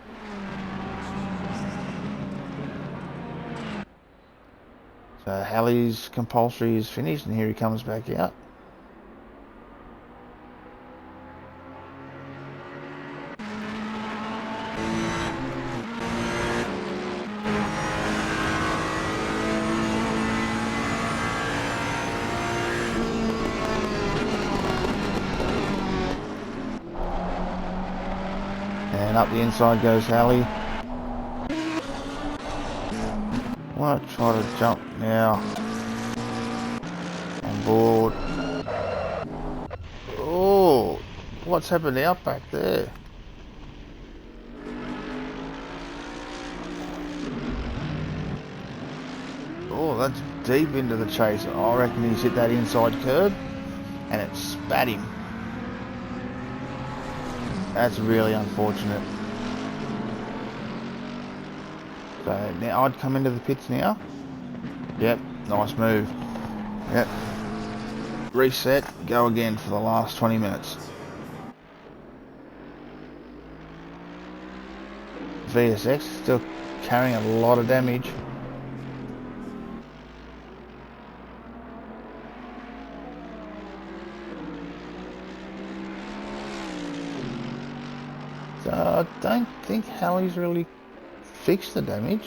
So Halley's compulsory is finished, and here he comes back out. And up the inside goes Halley. Might try to jump now. On board. Oh, what's happened out back there? Oh, that's deep into the chase. I reckon he's hit that inside curb and it spat him. That's really unfortunate. So now I'd come into the pits now. Yep, nice move. Yep. Reset, go again for the last 20 minutes. VSX still carrying a lot of damage. So I don't think Halley's really fixed the damage.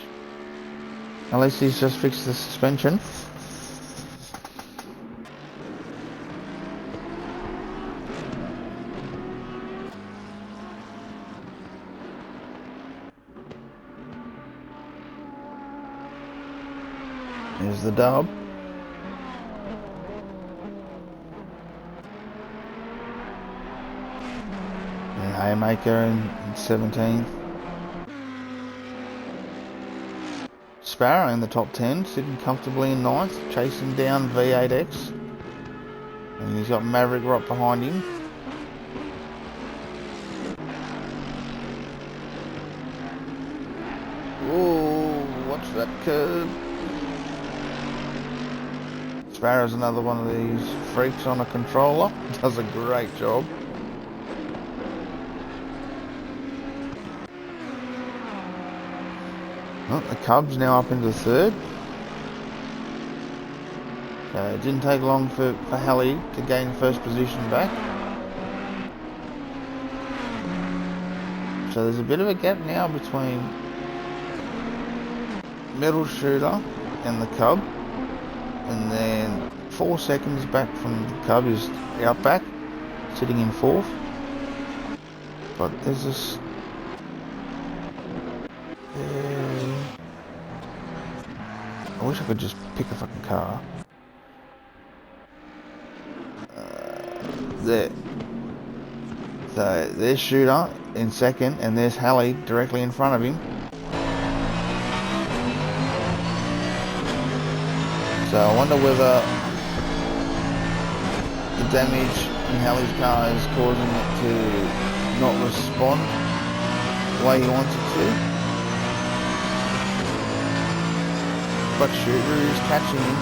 Unless he's just fixed the suspension. Here's the dub. Haymaker in 17th. Sparrow in the top 10, sitting comfortably in 9th, chasing down V8X. And he's got Maverick right behind him. Oh, watch that curve. Sparrow's another one of these freaks on a controller. Does a great job. Oh, the Cub's now up into 3rd. It didn't take long for Halley to gain first position back. So there's a bit of a gap now between Middle Shooter and the Cub. And then 4 seconds back from the Cub is the Outback, sitting in 4th. But there's this... I wish I could just pick a fucking car. There. So there's Shooter in 2nd, and there's Halley directly in front of him. So I wonder whether the damage in Halley's car is causing it to not respond the way he wants it to. But Shooter is catching him.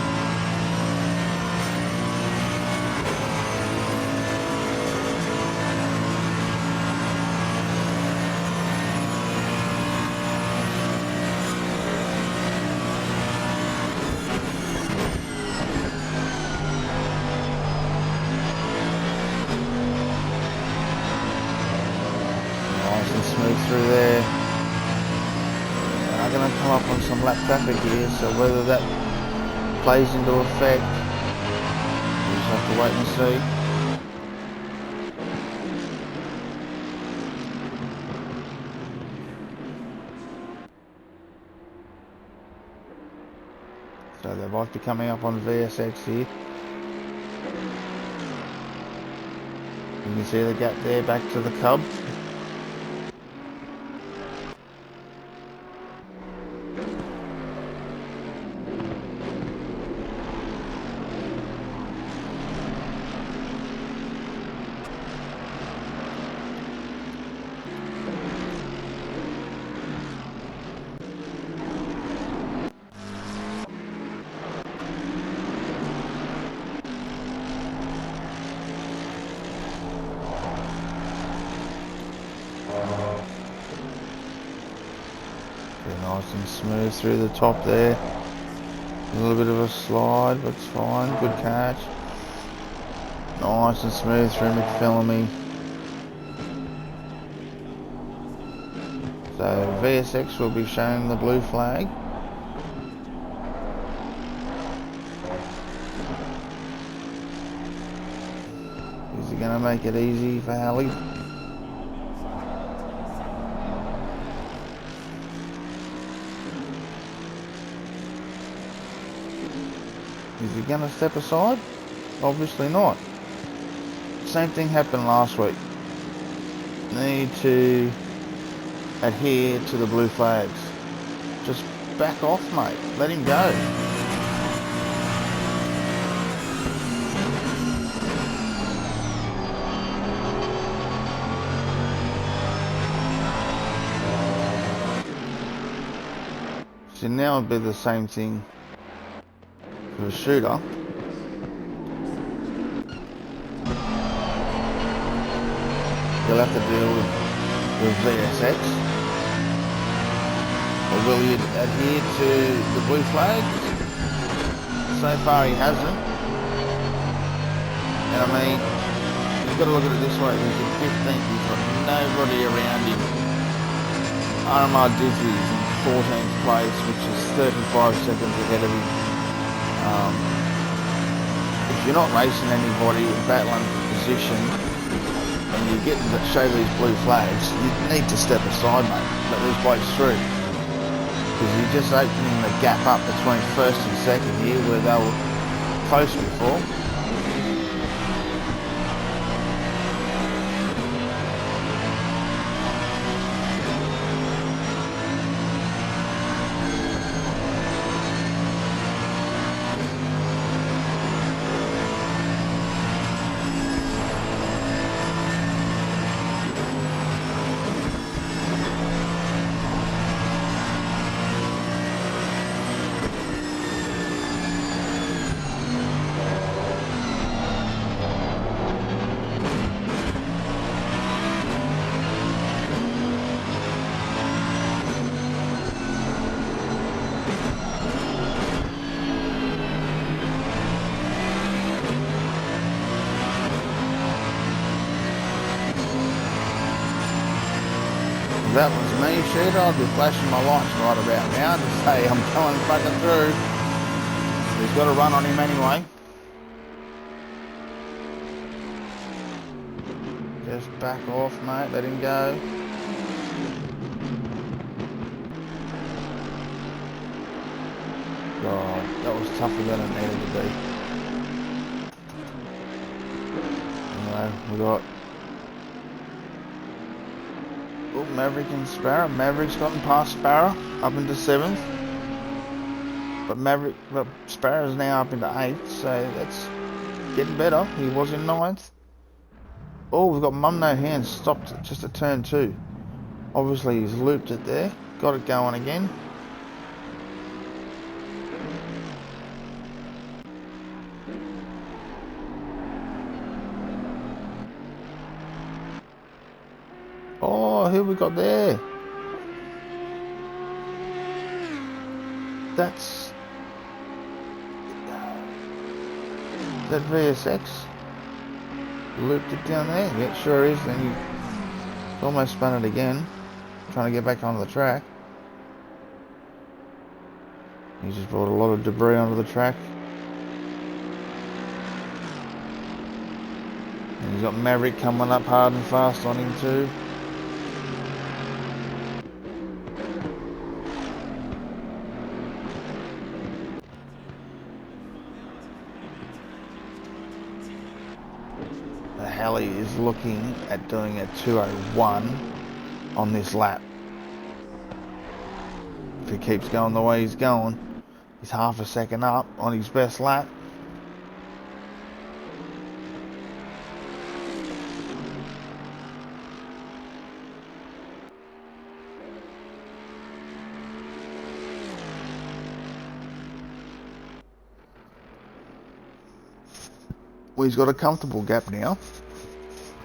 Smooth through there. I'm going to come up on some lap traffic here, so whether that plays into effect, we just have to wait and see. So they're both be coming up on VSX here. You can see the gap there back to the Cub. Nice and smooth through the top there. A little bit of a slide, but it's fine. Good catch. Nice and smooth through McPhillamy. So VSX will be showing the blue flag. Is he going to make it easy for Halley? Is he going to step aside? Obviously not. Same thing happened last week. Need to adhere to the blue flags. Just back off, mate. Let him go. So now it'll be the same thing for the Shooter. He'll have to deal with VSX. Or will he adhere to the blue flags? So far he hasn't. And I mean, you've got to look at it this way. He's in 15th, he's got nobody around him. RMR Dizzy's in 14th place, which is 35 seconds ahead of him. If you're not racing anybody and battling for position, and you're getting to show these blue flags, you need to step aside, mate. Let these blokes through. Because you're just opening the gap up between first and second here, where they were close before. If that was me, shit, I'd be flashing my lights right about now to say I'm coming fucking through. He's got a run on him anyway. Just back off, mate. Let him go. God, that was tougher than it needed to be. Anyway, we got Maverick and Sparrow. Maverick's gotten past Sparrow up into 7th. But Sparrow's now up into 8th, so that's getting better. He was in 9th. Oh, we've got Mum No Hands stopped just at turn 2. Obviously he's looped it there. Got it going again. Oh, who we got there? That's that VSX. Looped it down there. Yeah, sure is. Then you almost spun it again, trying to get back onto the track. He just brought a lot of debris onto the track. And he's got Maverick coming up hard and fast on him too. Halley is looking at doing a 2:01 on this lap. If he keeps going the way he's going, he's half a second up on his best lap. Well, he's got a comfortable gap now.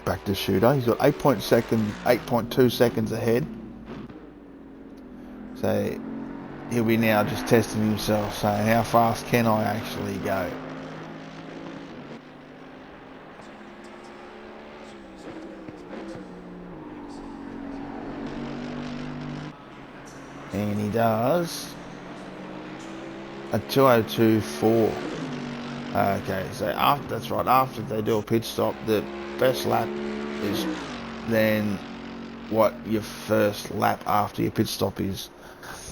Back to Shooter. He's got 8.2 seconds ahead. So he'll be now just testing himself, saying how fast can I actually go? And he does a 2:02.4. Okay, so that's right. After they do a pit stop, the best lap is then what your first lap after your pit stop is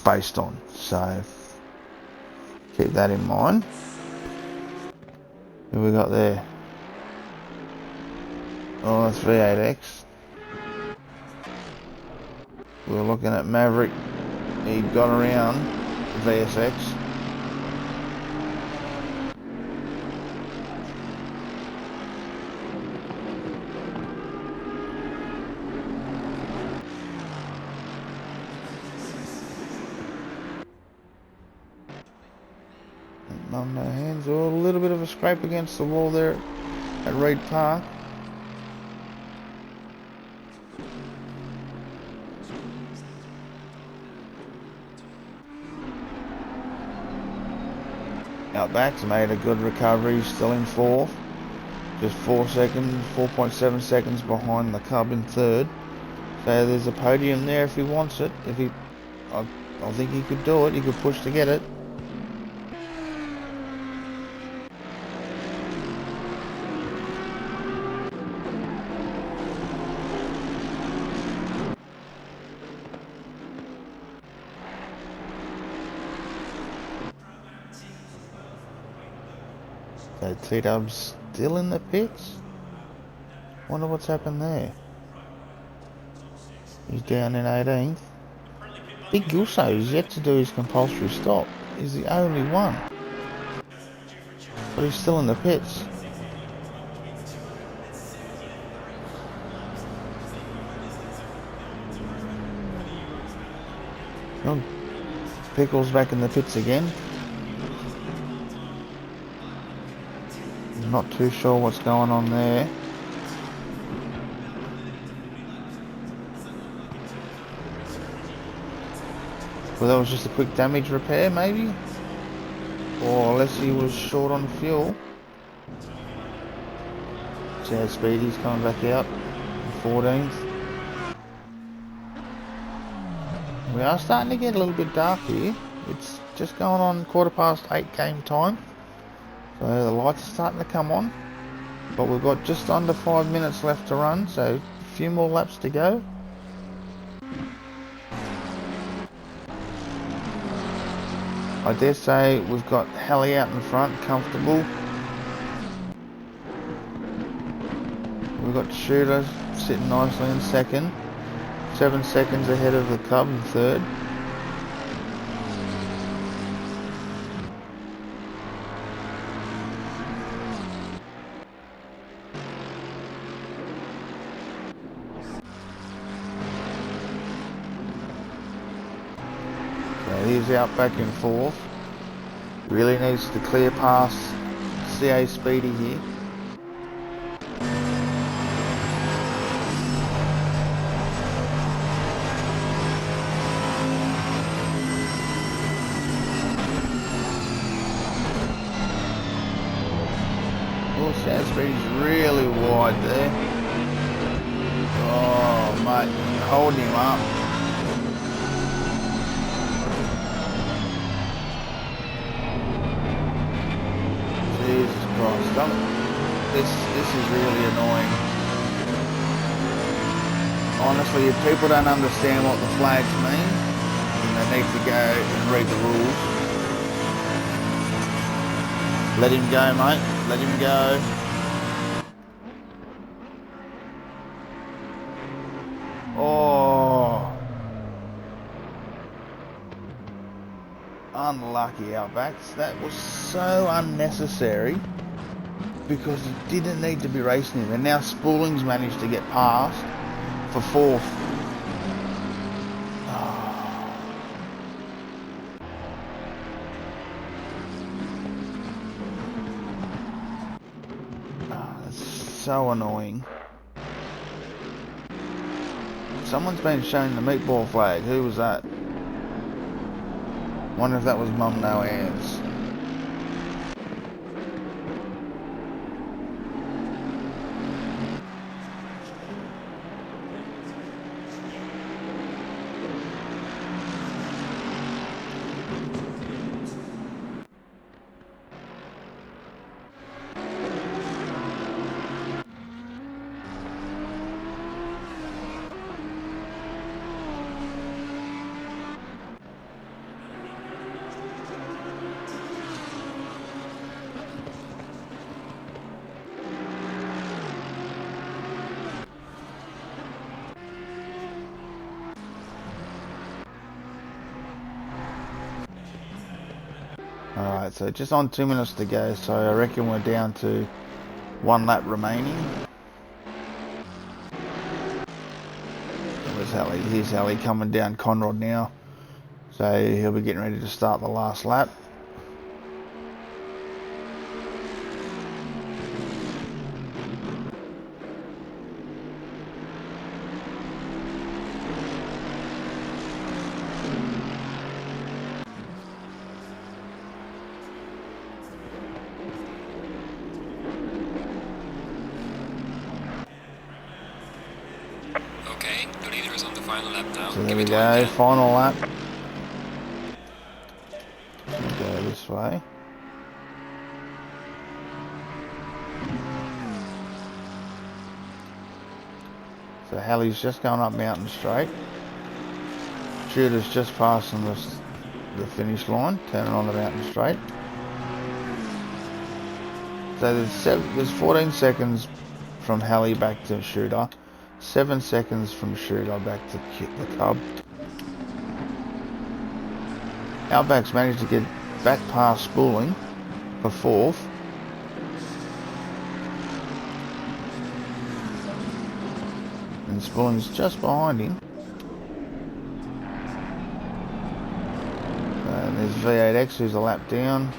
based on. So keep that in mind. Who we got there? Oh, that's V8X. We're looking at Maverick. He got around VSX. Mum No Hands. Oh, a little bit of a scrape against the wall there at Reed Park. Outback's made a good recovery, still in 4th. Just 4.7 seconds behind the Cub in 3rd. So there's a podium there if he wants it. I think he could do it. He could push to get it. So T-Dub's still in the pits. Wonder what's happened there. He's down in 18th. Big Gusso is yet to do his compulsory stop. He's the only one. But he's still in the pits. Oh, Pickle's back in the pits again. Not too sure what's going on there. Well, that was just a quick damage repair, maybe? Or unless he was short on fuel. See how Speedy's coming back out in 14th. We are starting to get a little bit dark here. It's just going on 8:15 game time. So the lights are starting to come on. But we've got just under 5 minutes left to run, so a few more laps to go. I dare say we've got Hallie out in front, comfortable. We've got Shooter sitting nicely in second. 7 seconds ahead of the Cub in third. So he's out back in fourth. Really needs to clear past CA Speedy here. Speedy's really wide there. Oh, mate, hold him up. Jesus Christ, this is really annoying. Honestly, if people don't understand what the flags mean, then they need to go and read the rules. Let him go, mate. Let him go. Oh, unlucky Outbacks. That was so unnecessary because it didn't need to be racing him. And now Spooling's managed to get past for fourth. That's so annoying. Someone's been shown the meatball flag. Who was that? Wonder if that was Mum No Hands. Alright, so just on 2 minutes to go, so I reckon we're down to 1 lap remaining. Where's Hallie? Here's Hallie coming down Conrod now. So he'll be getting ready to start the last lap. Okay, the leader is on the final lap now. So there we go, final lap. We'll go this way. So Hallie's just going up Mountain Straight. Shooter's just passing the finish line, turning on the Mountain Straight. So there's 14 seconds from Hallie back to Shooter. 7 seconds from Shooter back to the Cub. Outback's managed to get back past Spooling for fourth. And Spooling's just behind him. And there's V8X who's a lap down.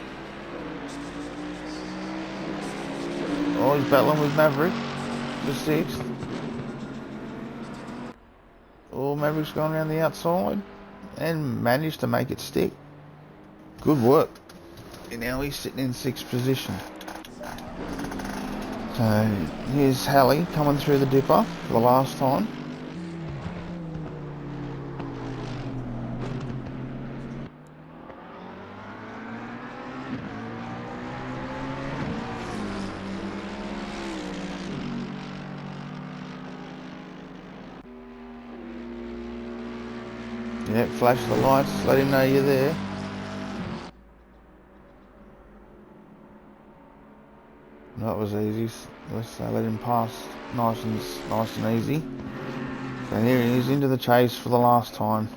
Oh, he's battling with Maverick for sixth. Oh, Maverick's gone around the outside and managed to make it stick. Good work. And now he's sitting in 6th position. So here's Hallie coming through the dipper for the last time. Yeah, flash the lights, let him know you're there. That was easy. Let's let him pass nice and easy. And here he is into the chase for the last time.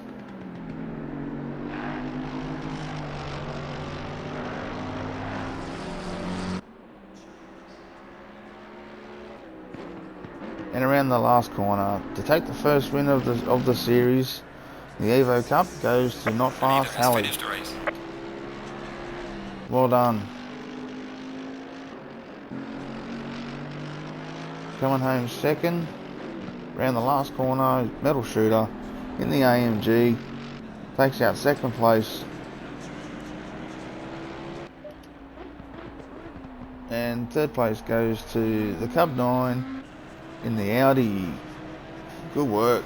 And around the last corner to take the first win of the series, the Evo Cup goes to Not Fast Hallie. Well done. Coming home second. Around the last corner, Metal Shooter in the AMG takes out second place. And third place goes to the Cub 9 in the Audi. Good work.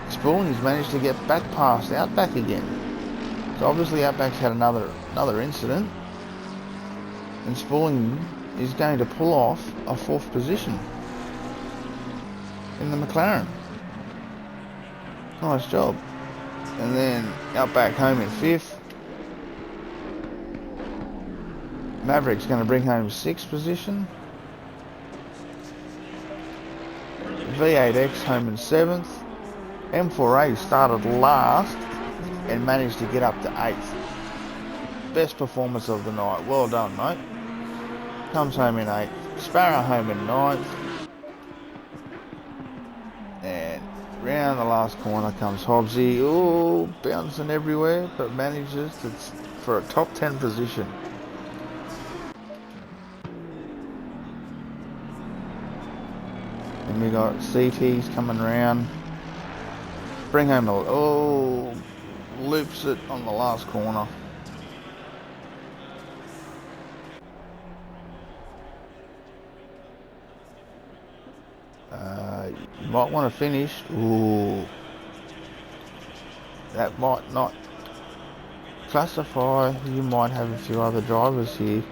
Spooling's managed to get back past Outback again. So obviously Outback's had another incident. And Spooling is going to pull off a 4th position in the McLaren. Nice job. And then Outback home in 5th. Maverick's going to bring home 6th position. V8X home in 7th. M4A started last and managed to get up to 8th. Best performance of the night. Well done, mate. Comes home in 8th. Sparrow home in 9th. And round the last corner comes Hobbsy. Oh, bouncing everywhere, but manages for a top 10 position. And we got CTs coming round. Bring home loops it on the last corner. You might want to finish. Ooh, that might not classify. You might have a few other drivers here,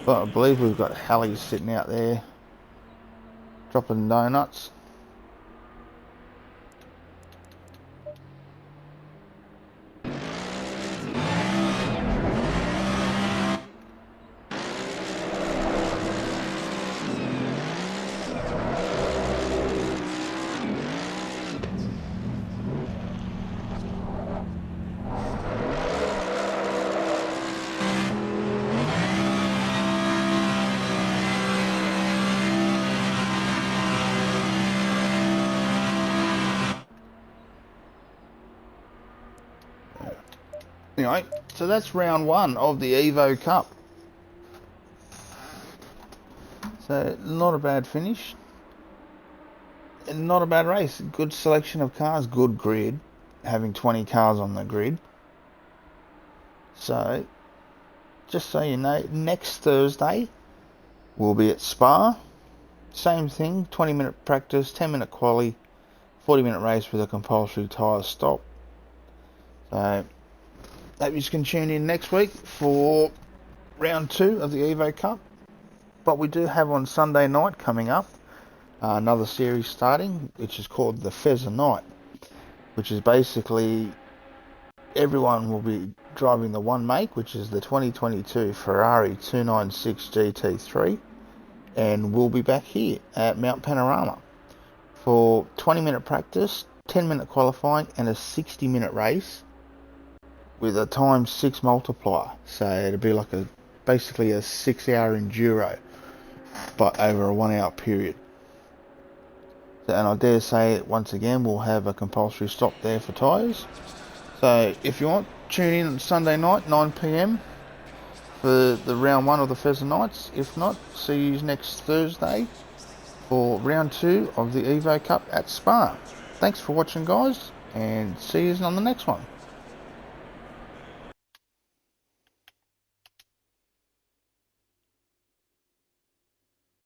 but I believe we've got Hallie sitting out there dropping donuts. Anyway, so that's round 1 of the Evo Cup. So not a bad finish. And not a bad race. Good selection of cars, good grid. Having 20 cars on the grid. So, just so you know, next Thursday we'll be at Spa. Same thing, 20-minute practice, 10-minute quali, 40-minute race with a compulsory tyre stop. So, hope you can tune in next week for round 2 of the Evo Cup. But we do have on Sunday night coming up another series starting, which is called the Fezzer Night, which is basically everyone will be driving the one make, which is the 2022 Ferrari 296 GT3, and we'll be back here at Mount Panorama for 20-minute practice, 10-minute qualifying, and a 60-minute race with a times 6 multiplier. So it'll be like basically a 6-hour enduro, but over a 1-hour period. So, and I dare say once again we'll have a compulsory stop there for tyres. So if you want, tune in Sunday night 9 PM for the round 1 of the Fezzer Nights. If not, see you next Thursday for round 2 of the Evo Cup at Spa. Thanks for watching, guys, and see you on the next one.